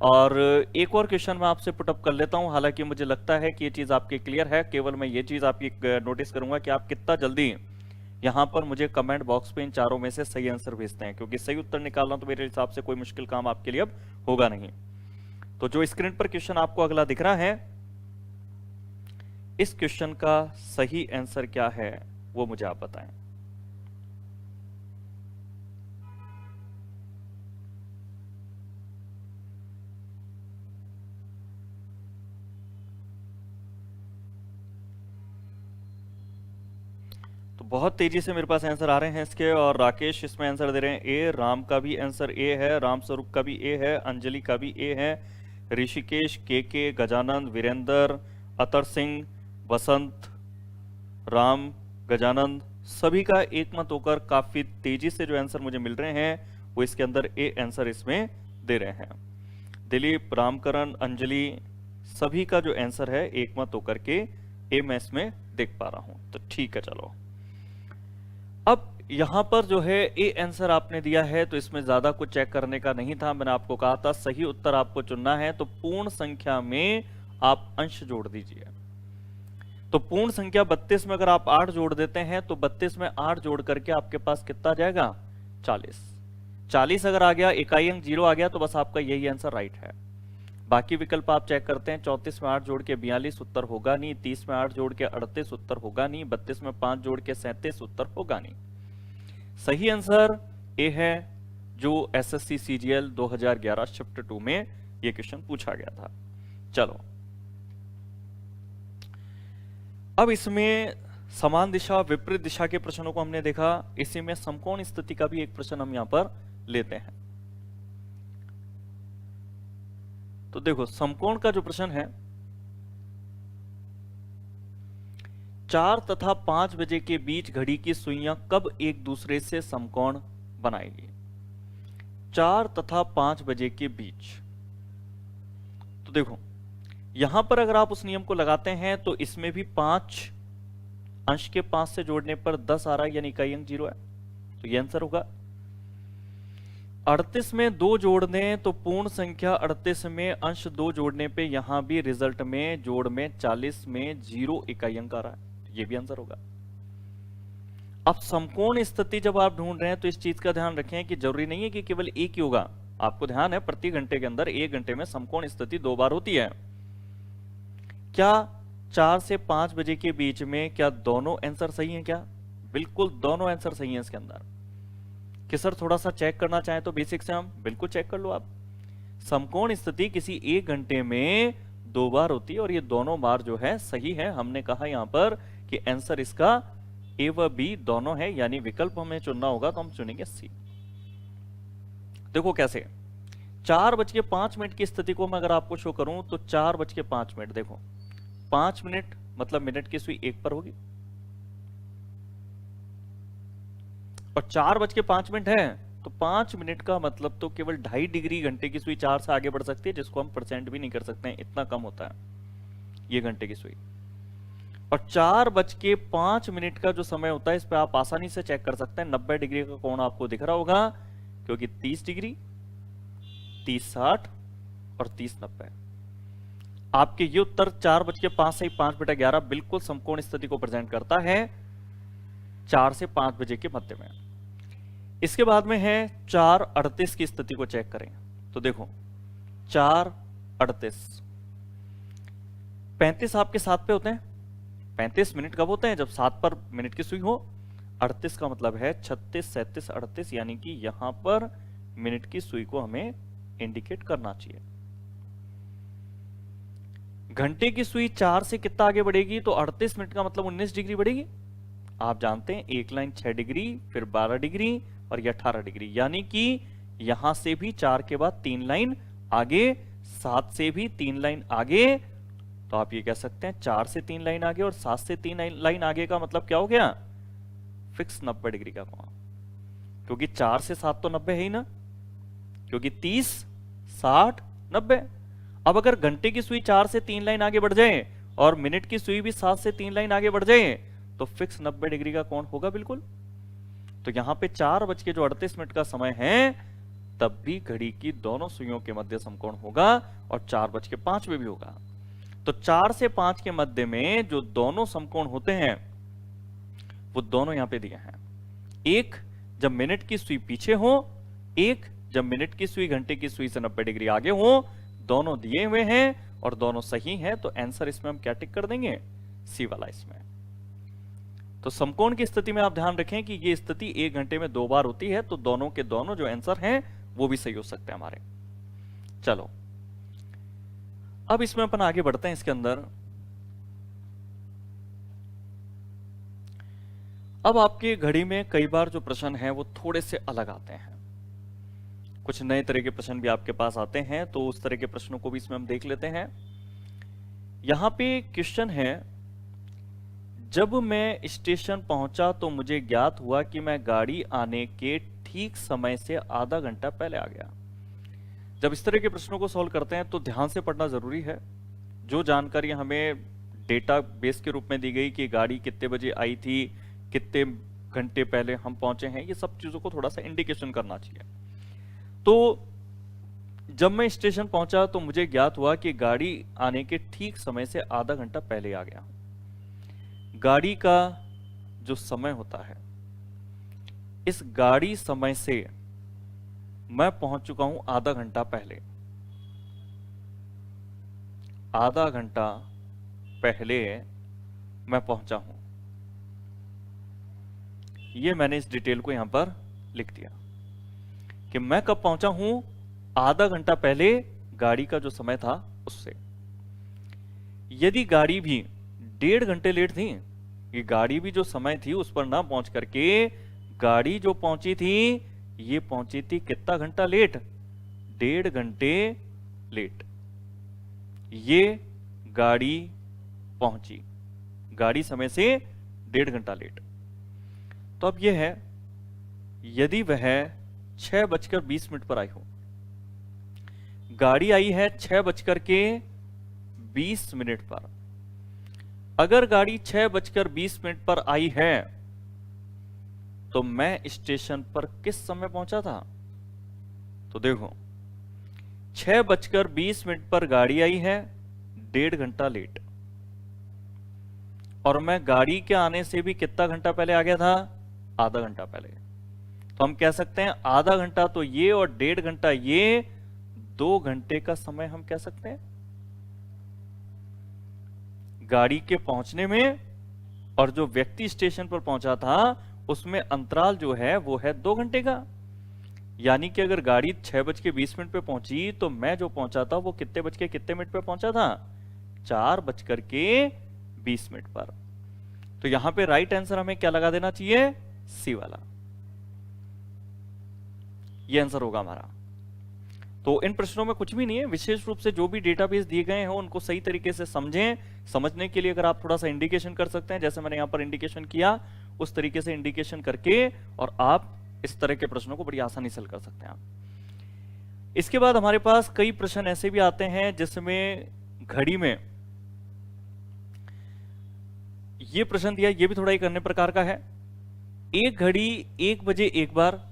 Speaker 1: और एक और क्वेश्चन मैं आपसे पुटअप कर लेता हूं, हालांकि मुझे लगता है कि ये चीज आपकी क्लियर है, केवल मैं ये चीज आपकी नोटिस करूंगा कि आप कितना जल्दी यहां पर मुझे कमेंट बॉक्स पे इन चारों में से सही आंसर भेजते हैं, क्योंकि सही उत्तर निकालना तो मेरे हिसाब से कोई मुश्किल काम आपके लिए अब होगा नहीं। तो जो स्क्रीन पर क्वेश्चन आपको अगला दिख रहा है, इस क्वेश्चन का सही आंसर क्या है वो मुझे आप बताएं। बहुत तेजी से मेरे पास आंसर आ रहे हैं इसके, और राकेश इसमें आंसर दे रहे हैं ए, राम का भी आंसर ए है, राम स्वरूप का भी ए है, अंजलि का भी ए है, ऋषिकेश, के, गजानंद, वीरेंद्र, अतर सिंह, बसंत, राम, गजानंद, सभी का एक मत होकर काफी तेजी से जो आंसर मुझे मिल रहे हैं वो इसके अंदर ए आंसर इसमें दे रहे हैं। दिलीप, रामकरण, अंजलि, सभी का जो आंसर है एक मत होकर के ए मैं इसमें देख पा रहा हूं। तो ठीक है, चलो अब यहां पर जो है ए आंसर आपने दिया है, तो इसमें ज्यादा कुछ चेक करने का नहीं था। मैंने आपको कहा था सही उत्तर आपको चुनना है तो पूर्ण संख्या में आप अंश जोड़ दीजिए। तो पूर्ण संख्या 32 में अगर आप 8 जोड़ देते हैं तो 32 में 8 जोड़ करके आपके पास कितना आ जाएगा? 40। 40 अगर आ गया, इकाई अंक 0 आ गया, तो बस आपका यही आंसर राइट है। बाकी विकल्प आप चेक करते हैं। 34 में 8 जोड़ के 42 उत्तर होगा नहीं, 30 में 8 जोड़ के 38 उत्तर होगा नहीं, 32 में 5 जोड़ के 37 उत्तर होगा नहीं। सही आंसर ए है, जो एसएससी सीजीएल 2011 शिफ्ट 2 में ये क्वेश्चन पूछा गया था। चलो, अब इसमें समान दिशा विपरीत दिशा के प्रश्नों को हमने देखा। इसी में समकोण स्थिति का भी एक प्रश्न हम यहां पर लेते हैं। तो देखो, समकोण का जो प्रश्न है, 4 तथा 5 बजे के बीच घड़ी की सुइयां कब एक दूसरे से समकोण बनाएगी? 4 तथा 5 बजे के बीच। तो देखो, यहां पर अगर आप उस नियम को लगाते हैं तो इसमें भी 5 अंश के 5 से जोड़ने पर 10 आ रहा है, यानी इकाई अंक 0 है, तो ये आंसर होगा। 38 में 2 जोड़ दें तो पूर्ण संख्या 38 में अंश 2 जोड़ने पे यहां भी रिजल्ट में जोड़ में 40 में 0 इकाई अंक आ रहा है, तो ये भी आंसर होगा। अब समकोण स्थिति जब आप ढूंढ रहे हैं तो इस चीज का ध्यान रखें कि जरूरी नहीं है कि केवल एक ही होगा। आपको ध्यान है, प्रति घंटे के अंदर 1 घंटे में समकोण स्थिति 2 बार होती है। क्या 4 से 5 बजे के बीच में क्या दोनों आंसर सही हैं? क्या बिल्कुल दोनों आंसर सही हैं इसके अंदर। कि सर थोड़ा सा चेक करना चाहें तो बेसिक से हम बिल्कुल चेक कर लो आप। समकोण स्थिति किसी 1 घंटे में 2 बार होती है और ये दोनों बार जो है सही है। हमने कहा यहां पर कि आंसर इसका ए व बी दोनों है, यानी विकल्प हमें चुनना होगा तो हम चुनेंगे सी। देखो कैसे, 4:05 की स्थिति को मैं अगर आपको शो करूं तो 4:05, देखो 5 मिनट मतलब मिनट की सुई 1 पर होगी और 4:05 है, तो 5 मिनट का मतलब तो केवल 2.5 डिग्री घंटे की सुई 4 से आगे बढ़ सकती है, जिसको हम परसेंट भी नहीं कर सकते हैं, इतना कम होता है ये घंटे की सुई। और 4:05 का जो समय होता है, इस पे आप आसानी से चेक कर सकते हैं। 90 डिग्री का कोण आपको दिख रहा होगा, क्योंकि 30 डिग्री, 30-60 और 30-90। आपके ये उत्तर 4:05 से 5/11 बिल्कुल समकोण स्थिति को प्रेजेंट करता है 4 से 5 बजे के मध्य में। इसके बाद में है 4:38 की स्थिति को चेक करें तो देखो 4:38, 35 आपके 7 पे होते हैं। 35 मिनट कब होते हैं? जब 7 पर मिनट की सुई हो। 38 का मतलब है 36, 37, 38, यानी कि यहां पर मिनट की सुई को हमें इंडिकेट करना चाहिए। घंटे की सुई 4 से कितना आगे बढ़ेगी? तो 38 मिनट का मतलब 19 डिग्री बढ़ेगी। आप जानते हैं एक लाइन 6 डिग्री, फिर 12 डिग्री और ये 18 डिग्री, यानी कि यहां से भी 4 के बाद 3 लाइन आगे, 7 से भी 3 लाइन आगे, तो आप ये कह सकते हैं 4 से 3 लाइन आगे और 7 से 3 लाइन आगे का मतलब क्या हो गया? फिक्स 90 डिग्री का कोण, क्योंकि 4 से 7 तो 90 है ही ना, क्योंकि 30, 60, 90। अब अगर घंटे की सुई 4 से 3 लाइन आगे बढ़ जाए और मिनट की सुई भी 7 से 3 लाइन आगे बढ़ जाए तो फिक्स 90 डिग्री का कोण होगा बिल्कुल। तो यहां पे 4:38 का समय है, तब भी घड़ी की दोनों सुइयों के मध्य समकोण होगा और 4:05 भी होगा। तो 4 से 5 के मध्य में जो दोनों समकोण होते हैं वो दोनों यहां पे दिए हैं। एक जब मिनट की सुई पीछे हो, एक जब मिनट की सुई घंटे की सुई से 90 डिग्री आगे हो, दोनों दिए हुए हैं और दोनों सही हैं, तो आंसर इसमें हम क्या टिक कर देंगे? सी वाला इसमें। तो समकोण की स्थिति में आप ध्यान रखें कि ये स्थिति 1 घंटे में 2 बार होती है, तो दोनों के दोनों जो आंसर हैं वो भी सही हो सकते हैं हमारे। चलो अब इसमें अपन आगे बढ़ते हैं। इसके अंदर अब आपकी घड़ी में कई बार जो प्रश्न है वो थोड़े से अलग आते हैं, कुछ नए तरह के प्रश्न भी आपके पास आते हैं, तो उस तरह के प्रश्नों को भी इसमें हम देख लेते हैं। यहां पे क्वेश्चन है, जब मैं स्टेशन पहुंचा तो मुझे ज्ञात हुआ कि मैं गाड़ी आने के ठीक समय से आधा घंटा पहले आ गया। जब इस तरह के प्रश्नों को सॉल्व करते हैं तो ध्यान से पढ़ना जरूरी है। जो जानकारी हमें डेटा बेस के रूप में दी गई कि गाड़ी कितने बजे आई थी, कितने घंटे पहले हम पहुंचे हैं, ये सब चीजों को थोड़ा सा इंडिकेशन करना चाहिए। तो जब मैं स्टेशन पहुंचा तो मुझे ज्ञात हुआ कि गाड़ी आने के ठीक समय से आधा घंटा पहले आ गया हूं। गाड़ी का जो समय होता है, इस गाड़ी समय से मैं पहुंच चुका हूं आधा घंटा पहले। आधा घंटा पहले मैं पहुंचा हूं। ये मैंने इस डिटेल को यहां पर लिख दिया कि मैं कब पहुंचा हूं, आधा घंटा पहले गाड़ी का जो समय था उससे। यदि गाड़ी भी 1.5 घंटे लेट थी, ये गाड़ी भी जो समय थी उस पर ना पहुंच करके गाड़ी जो पहुंची थी, ये पहुंची थी कितना घंटा लेट, 1.5 घंटे लेट। ये गाड़ी पहुंची, गाड़ी समय से 1.5 घंटा लेट। तो अब यह है, यदि वह 6:20 पर आई हो, गाड़ी आई है 6:20 पर। अगर गाड़ी 6:20 पर आई है तो मैं स्टेशन पर किस समय पहुंचा था? तो देखो, 6:20 पर गाड़ी आई है, 1.5 घंटा लेट, और मैं गाड़ी के आने से भी कितना घंटा पहले आ गया था? आधा घंटा पहले। तो हम कह सकते हैं आधा घंटा तो ये और 1.5 घंटा ये, 2 घंटे का समय हम कह सकते हैं गाड़ी के पहुंचने में, और जो व्यक्ति स्टेशन पर पहुंचा था उसमें अंतराल जो है वो है 2 घंटे का। यानी कि अगर गाड़ी 6:20 पे पहुंची तो मैं जो पहुंचा था वो कितने मिनट पे पहुंचा था? 4:20 पर। तो यहां पे राइट आंसर हमें क्या लगा देना चाहिए? सी वाला। ये आंसर होगा हमारा। तो इन प्रश्नों में कुछ भी नहीं है, विशेष रूप से जो भी डेटाबेस दिए गए हैं उनको सही तरीके से समझें। समझने के लिए अगर आप थोड़ा सा इंडिकेशन कर सकते हैं, जैसे मैंने यहां पर इंडिकेशन किया, उस तरीके से इंडिकेशन करके और आप इस तरह के प्रश्नों को बड़ी आसानी से हल कर सकते हैं। इसके बाद हमारे पास कई प्रश्न ऐसे भी आते हैं जिसमें घड़ी में ये प्रश्न दिया, ये भी थोड़ा एक अन्य प्रकार का है। एक घड़ी 1 बजे एक बार,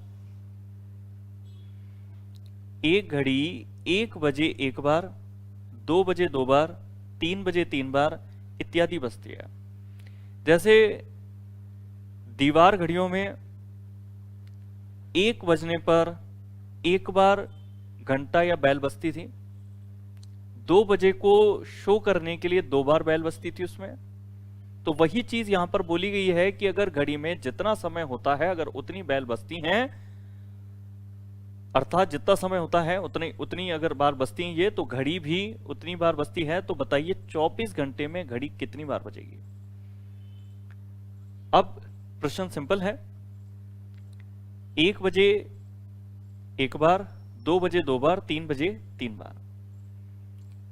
Speaker 1: एक घड़ी 1 बजे एक बार, 2 बजे 2 बार, 3 बजे 3 बार इत्यादि बजती है। जैसे दीवार घड़ियों में 1 बजने पर एक बार घंटा या बैल बजती थी, 2 बजे को शो करने के लिए 2 बार बैल बजती थी उसमें। तो वही चीज यहां पर बोली गई है कि अगर घड़ी में जितना समय होता है अगर उतनी बैल बजती हैं, अर्थात जितना समय होता है उतनी अगर बार बजती है ये, तो घड़ी भी उतनी बार बजती है। तो बताइए 24 घंटे में घड़ी कितनी बार बजेगी? अब प्रश्न सिंपल है, 1 बजे एक बार, 2 बजे 2 बार, 3 बजे 3 बार,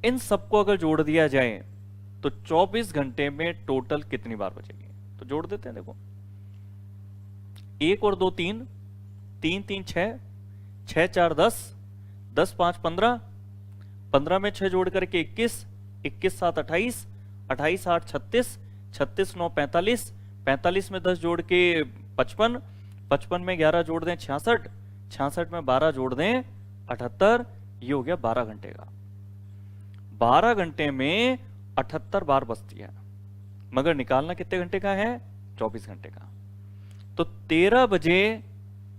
Speaker 1: इन सबको अगर जोड़ दिया जाए तो 24 घंटे में टोटल कितनी बार बजेगी? तो जोड़ देते हैं। देखो, 1 और 2 3, 3 3 6, 6 4 10, 10 5 15, 15 में 6 जोड़ करके 21, 21 7 28, 28 8 36, 36 9 45, 45 में 10 जोड़ के 55, 55 में 11 जोड़ दें 66, 66 में 12 जोड़ दें 78, ये हो गया 12 घंटे का। 12 घंटे में 78 बार बजती है, मगर निकालना कितने घंटे का है? 24 घंटे का। तो 13 बजे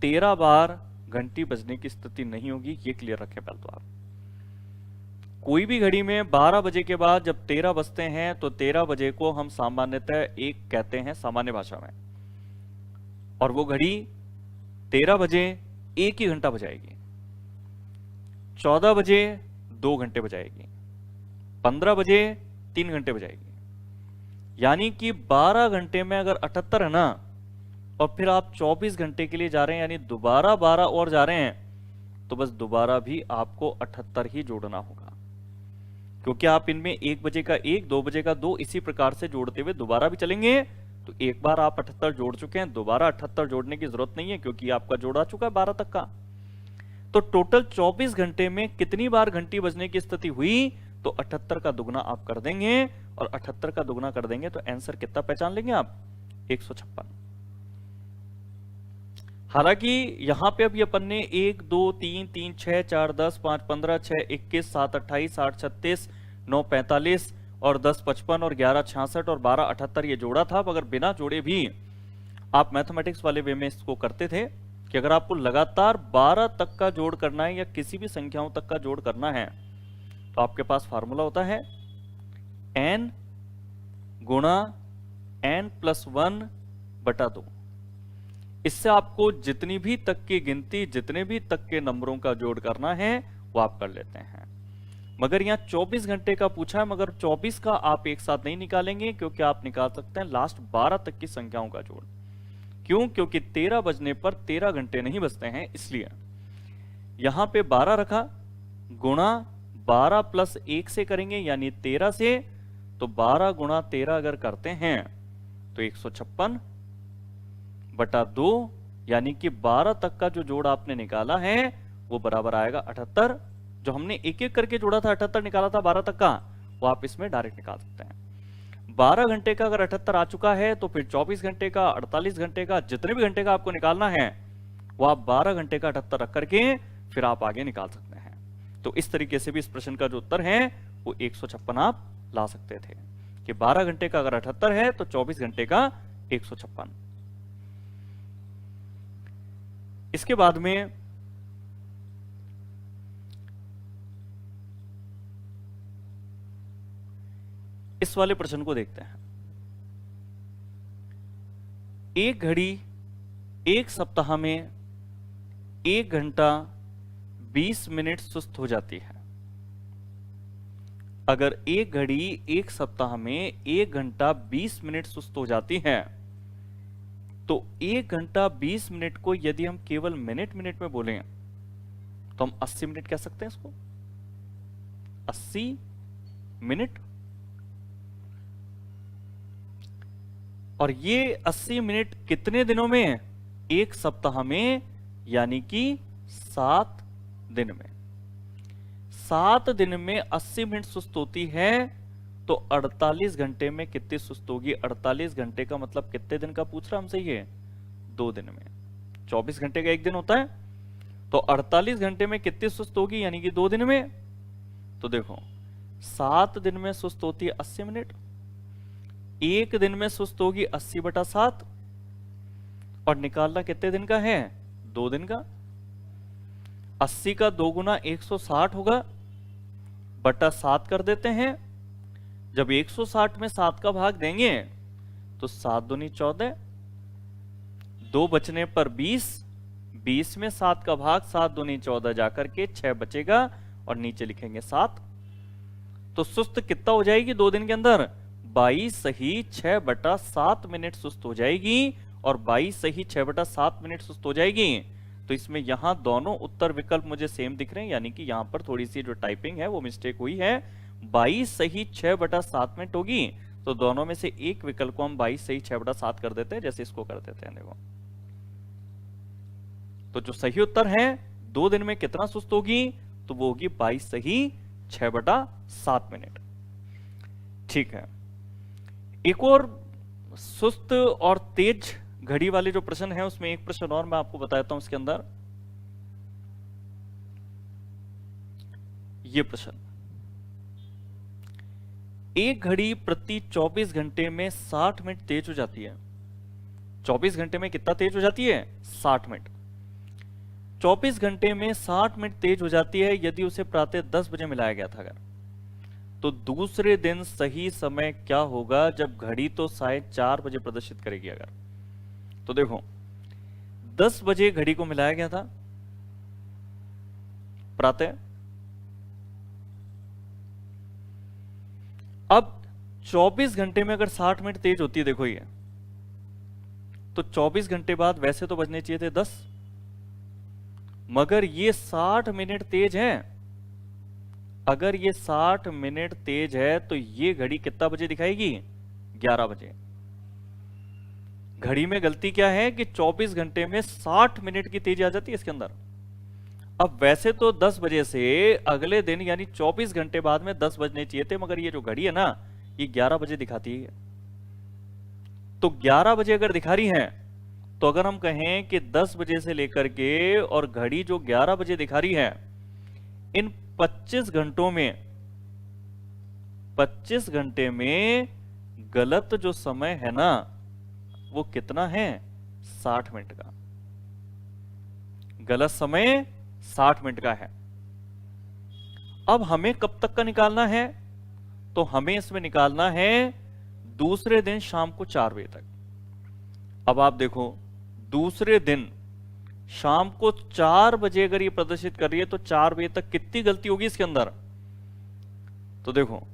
Speaker 1: 13 बार घंटी बजने की स्थिति नहीं होगी, ये क्लियर रखें पहले तो आप। कोई भी घड़ी में 12 बजे के बाद जब 13 बजते हैं तो 13 बजे को हम सामान्यतः 1 कहते हैं सामान्य भाषा में, और वो घड़ी 13 बजे 1 ही घंटा बजाएगी, 14 बजे 2 घंटे बजाएगी, 15 बजे 3 घंटे बजाएगी। यानी कि 12 घंटे में अगर 78 है ना, और फिर आप 24 घंटे के लिए जा रहे हैं, यानी दोबारा 12 और जा रहे हैं, तो बस दोबारा भी आपको 78 ही जोड़ना होगा, क्योंकि आप इनमें 1 बजे का 1, 2 बजे का 2 इसी प्रकार से जोड़ते हुए दोबारा भी चलेंगे। तो एक बार आप 78 जोड़ चुके हैं, दोबारा 78 जोड़ने की जरूरत नहीं है क्योंकि आपका जोड़ा चुका है 12 तक का। तो टोटल 24 घंटे में कितनी बार घंटी बजने की स्थिति हुई? तो 78 का दुगना आप कर देंगे, और 78 का दुगना कर देंगे तो आंसर कितना पहचान लेंगे आप? 156। हालांकि यहां पे अभी अपन ने 1 2 3 3 6 4 10 5 15 6 21 7 28 8 36 9 45 और 10 55 और 11 66 और 12 78 ये जोड़ा था। अगर बिना जोड़े भी आप मैथमेटिक्स वाले वे में इसको करते थे कि अगर आपको लगातार 12 तक का जोड़ करना है या किसी भी संख्याओं तक का जोड़ करना है तो आपके पास फार्मूला होता है n गुणा n प्लस 1 बटा 2। इससे आपको जितनी भी तक की गिनती, जितने भी तक के नंबरों का जोड़ करना है वो आप कर लेते हैं। मगर यहां 24 घंटे का पूछा है, मगर 24 का आप एक साथ नहीं निकालेंगे क्योंकि आप निकाल सकते हैं लास्ट 12 तक की संख्याओं का जोड़। क्यों? क्योंकि 13 बजने पर 13 घंटे नहीं बचते हैं, इसलिए यहां पे 12 रखा, गुणा 12 प्लस 1 से करेंगे यानी 13 से, तो 12 गुणा 13 अगर करते हैं तो 156 बटा 2, यानी कि 12 तक का जो जोड़ आपने निकाला है वो बराबर आएगा 78। जो हमने एक एक करके जोड़ा था 78 निकाला था 12 तक का, वो आप इसमें डायरेक्ट निकाल सकते हैं। 12 घंटे का अगर 78 आ चुका है तो फिर 24 घंटे का, 48 घंटे का, जितने भी घंटे का आपको निकालना है वो आप 12 घंटे का 78 रख करके फिर आप आगे निकाल सकते हैं। तो इस तरीके से भी इस प्रश्न का जो उत्तर है वो 156 आप ला सकते थे कि 12 घंटे का अगर 78 है तो 24 घंटे का 156। इसके बाद में इस वाले प्रश्न को देखते हैं। एक घड़ी एक सप्ताह में 1 घंटा 20 मिनट सुस्त हो जाती है। अगर एक घड़ी एक सप्ताह में 1 घंटा 20 मिनट सुस्त हो जाती है तो 1 घंटा 20 मिनट को यदि हम केवल मिनट मिनट में बोलें तो हम 80 मिनट कह सकते हैं इसको, 80 मिनट। और ये 80 मिनट कितने दिनों में? एक सप्ताह में, यानी कि 7 दिन में। 7 दिन में 80 मिनट सुस्त होती है तो 48 घंटे में कितनी सुस्त होगी? 48 घंटे का मतलब कितने दिन का पूछ रहा हमसे ये? 2 दिन में। 24 घंटे का एक दिन होता है तो 48 घंटे में कितनी सुस्त होगी? यानी कि 2 दिन में। तो देखो 7 दिन में सुस्त होती है 80 मिनट, एक दिन में सुस्त होगी 80 बटा 7, और निकालना कितने दिन का है? 2 दिन का। 80 का 2 गुना 160 होगा, बटा 7 कर देते हैं। जब 160 में 7 का भाग देंगे तो 7 दूनी 14, 2 बचने पर 20, 20 में 7 का भाग 7 दूनी 14 जाकर के 6 बचेगा और नीचे लिखेंगे 7। तो सुस्त कितना हो जाएगी 2 दिन के अंदर? 22 सही 6 बटा 7 मिनट सुस्त हो जाएगी, और 22 सही 6 बटा 7 मिनट सुस्त हो जाएगी। तो इसमें यहां दोनों उत्तर विकल्प मुझे सेम दिख रहे हैं, यानी कि यहां पर थोड़ी सी जो टाइपिंग है वो मिस्टेक हुई है। 22 सही 6 बटा 7 मिनट होगी, तो दोनों में से एक विकल्प को हम 22 सही 6 बटा 7 कर देते हैं, जैसे इसको कर देते हैं। देखो तो जो सही उत्तर है 2 दिन में कितना सुस्त होगी, तो वो होगी 22 सही 6 बटा 7 मिनट। ठीक है, एक और सुस्त और तेज घड़ी वाले जो प्रश्न है उसमें एक प्रश्न और मैं आपको बताता हूं। इसके अंदर ये प्रश्न, एक घड़ी प्रति 24 घंटे में 60 मिनट तेज हो जाती है। 24 घंटे में कितना तेज हो जाती है? 60 मिनट। 24 घंटे में 60 मिनट तेज हो जाती है यदि उसे प्रातः 10 बजे मिलाया गया था। अगर तो दूसरे दिन सही समय क्या होगा जब घड़ी तो शायद 4 बजे प्रदर्शित करेगी। अगर तो देखो 10 बजे घड़ी को मिलाया गया था प्रातः, अब 24 घंटे में अगर 60 मिनट तेज होती है, देखो ये तो 24 घंटे बाद वैसे तो बजने चाहिए थे 10, मगर ये 60 मिनट तेज है। अगर ये 60 मिनट तेज है तो ये घड़ी कितना बजे दिखाएगी? 11 बजे। घड़ी में गलती क्या है कि 24 घंटे में 60 मिनट की तेजी आ जाती है इसके अंदर। अब वैसे तो 10 बजे से अगले दिन यानी 24 घंटे बाद में 10 बजने चाहिए थे, मगर ये जो घड़ी है ना ये 11 बजे दिखाती है। तो 11 बजे अगर दिखा रही है तो अगर हम कहें कि 10 बजे से लेकर के और घड़ी जो 11 बजे दिखा रही है, इन 25 घंटों में 25 घंटे में गलत जो समय है ना वो कितना है? 60 मिनट का। गलत समय 60 मिनट का है। अब हमें कब तक का निकालना है? तो हमें इसमें निकालना है दूसरे दिन शाम को 4 बजे तक। अब आप देखो, दूसरे दिन शाम को 4 बजे अगर ये प्रदर्शित कर रही है तो 4 बजे तक कितनी गलती होगी इसके अंदर? तो देखो,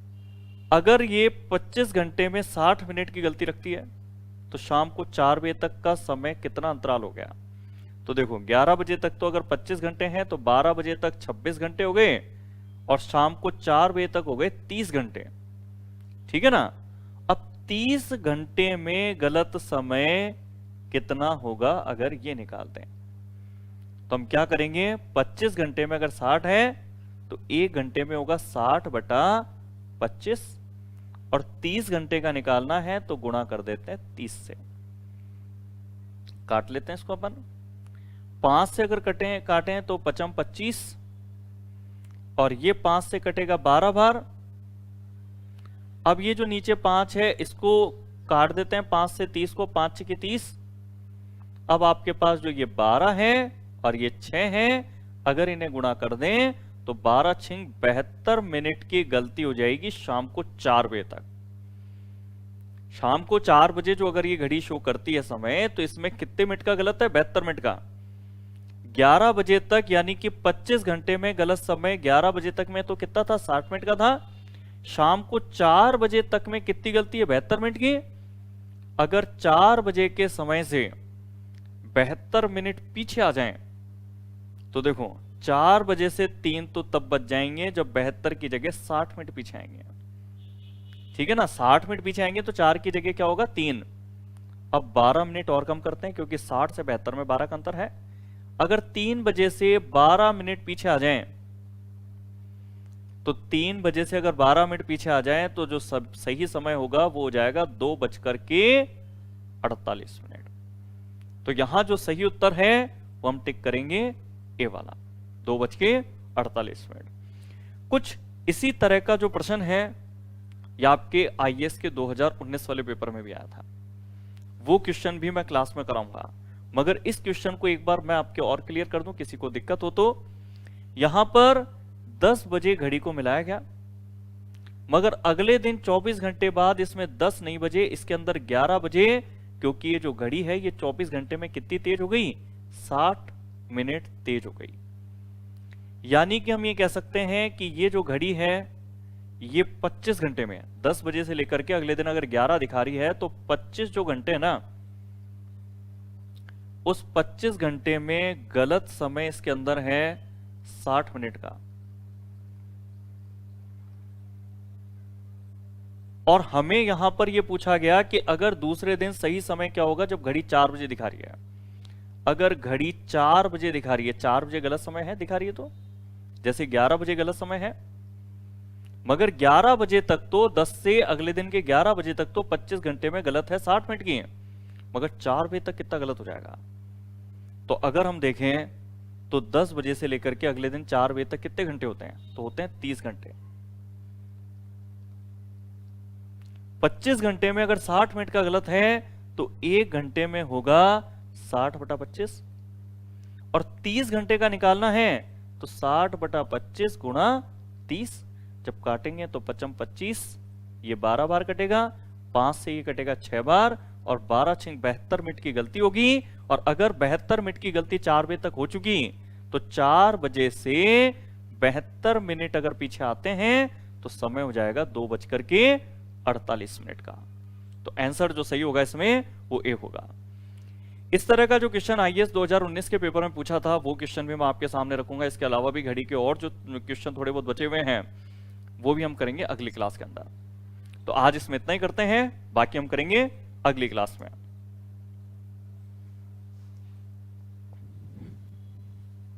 Speaker 1: अगर ये 25 घंटे में 60 मिनट की गलती रखती है तो शाम को 4 बजे तक का समय कितना अंतराल हो गया? तो देखो, 11 बजे तक तो अगर 25 घंटे हैं तो 12 बजे तक 26 घंटे हो गए और शाम को 4 बजे तक हो गए 30 घंटे। ठीक है ना? अब 30 घंटे में गलत समय कितना होगा अगर ये निकालते हैं? तो हम क्या करेंगे, 25 घंटे में अगर 60 है तो 1 घंटे में होगा 60 बटा 25 और 30 घंटे का निकालना है तो गुणा कर देते हैं 30 से। काट लेते हैं इसको अपन। 5 से अगर काटें तो 5 25 और ये 5 से कटेगा 12 बार। अब ये जो नीचे 5 है इसको काट देते हैं 5 से 30 को, 5 6 30। अब आपके पास जो ये 12 है और ये 6 है, अगर इन्हें गुणा कर दें तो 12 6 72 मिनट की गलती हो जाएगी शाम को 4 बजे तक। शाम को 4 बजे जो अगर ये घड़ी शो करती है समय, तो इसमें कितने मिनट का गलत है? 72 मिनट का। 11 बजे तक यानी कि 25 घंटे में गलत समय 11 बजे तक में तो कितना था? 60 मिनट का था। शाम को 4 बजे तक में कितनी गलती है? 72 मिनट की। अगर 4 बजे के समय से 72 मिनट पीछे आ जाएं तो देखो, 4 बजे से 3 तो तब बच जाएंगे जब 72 की जगह 60 मिनट पीछे आएंगे। ठीक है ना? 60 मिनट पीछे आएंगे तो 4 की जगह क्या होगा? 3। अब 12 मिनट और कम करते हैं क्योंकि 60 से 72 में 12 का अंतर है। अगर 3 बजे से 12 मिनट पीछे आ जाएं तो 3 बजे से अगर 12 मिनट पीछे आ जाएं तो जो सही समय होगा वो हो जाएगा 2:48 मिनट। तो यहां जो सही उत्तर है वो हम टिक करेंगे ए वाला, 2:48 मिनट। कुछ इसी तरह का जो प्रश्न है या आपके आईएएस के 2019 वाले पेपर में भी आया था, वो क्वेश्चन भी मैं क्लास में कराऊंगा। मगर इस क्वेश्चन को एक बार मैं आपके और क्लियर कर दूं, किसी को दिक्कत हो तो। यहां पर 10 बजे घड़ी को मिलाया गया, मगर अगले दिन 24 घंटे बाद इसमें 10 नहीं बजे, इसके अंदर 11 बजे, क्योंकि ये जो घड़ी है ये 24 घंटे में कितनी तेज हो गई? 60 मिनट तेज हो गई। यानी कि हम ये कह सकते हैं कि ये जो घड़ी है ये 25 घंटे में, 10 बजे से लेकर के अगले दिन अगर 11 दिखा रही है तो 25 जो घंटे है ना, उस 25 घंटे में गलत समय इसके अंदर है 60 मिनट का। और हमें यहां पर यह पूछा गया कि अगर दूसरे दिन सही समय क्या होगा जब घड़ी 4 बजे दिखा रही है। अगर घड़ी 4 बजे दिखा रही है, 4 बजे गलत समय है दिखा रही है, तो जैसे 11 बजे गलत समय है, मगर 11 बजे तक तो 10 से अगले दिन के 11 बजे तक तो 25 घंटे में गलत है 60 मिनट की है, मगर 4 बजे तक कितना गलत हो जाएगा? तो अगर हम देखें तो 10 बजे से लेकर के अगले दिन 4 बजे तक कितने घंटे होते हैं? तो होते हैं 30 घंटे। 25 घंटे में अगर 60 मिनट का गलत है तो 1 घंटे में होगा 60 बटा 25, और 30 घंटे का निकालना है तो 60 बटा 25 गुणा 30। जब काटेंगे तो 5 25, ये 12 बार कटेगा, 5 से ये कटेगा 6 बार, और 12 6 72 मिनट की गलती होगी। और अगर 72 मिनट की गलती 4 बजे तक हो चुकी तो 4 बजे से 72 मिनट अगर पीछे आते हैं तो समय हो जाएगा 2:48 मिनट का। तो आंसर जो सही होगा इसमें वो ए होगा। इस तरह का जो क्वेश्चन आईएएस 2019 के पेपर में पूछा था वो क्वेश्चन भी मैं आपके सामने रखूंगा। इसके अलावा भी घड़ी के और जो क्वेश्चन थोड़े बहुत बचे हुए हैं वो भी हम करेंगे अगली क्लास के अंदर। तो आज इसमें इतना ही करते हैं, बाकी हम करेंगे अगली क्लास में।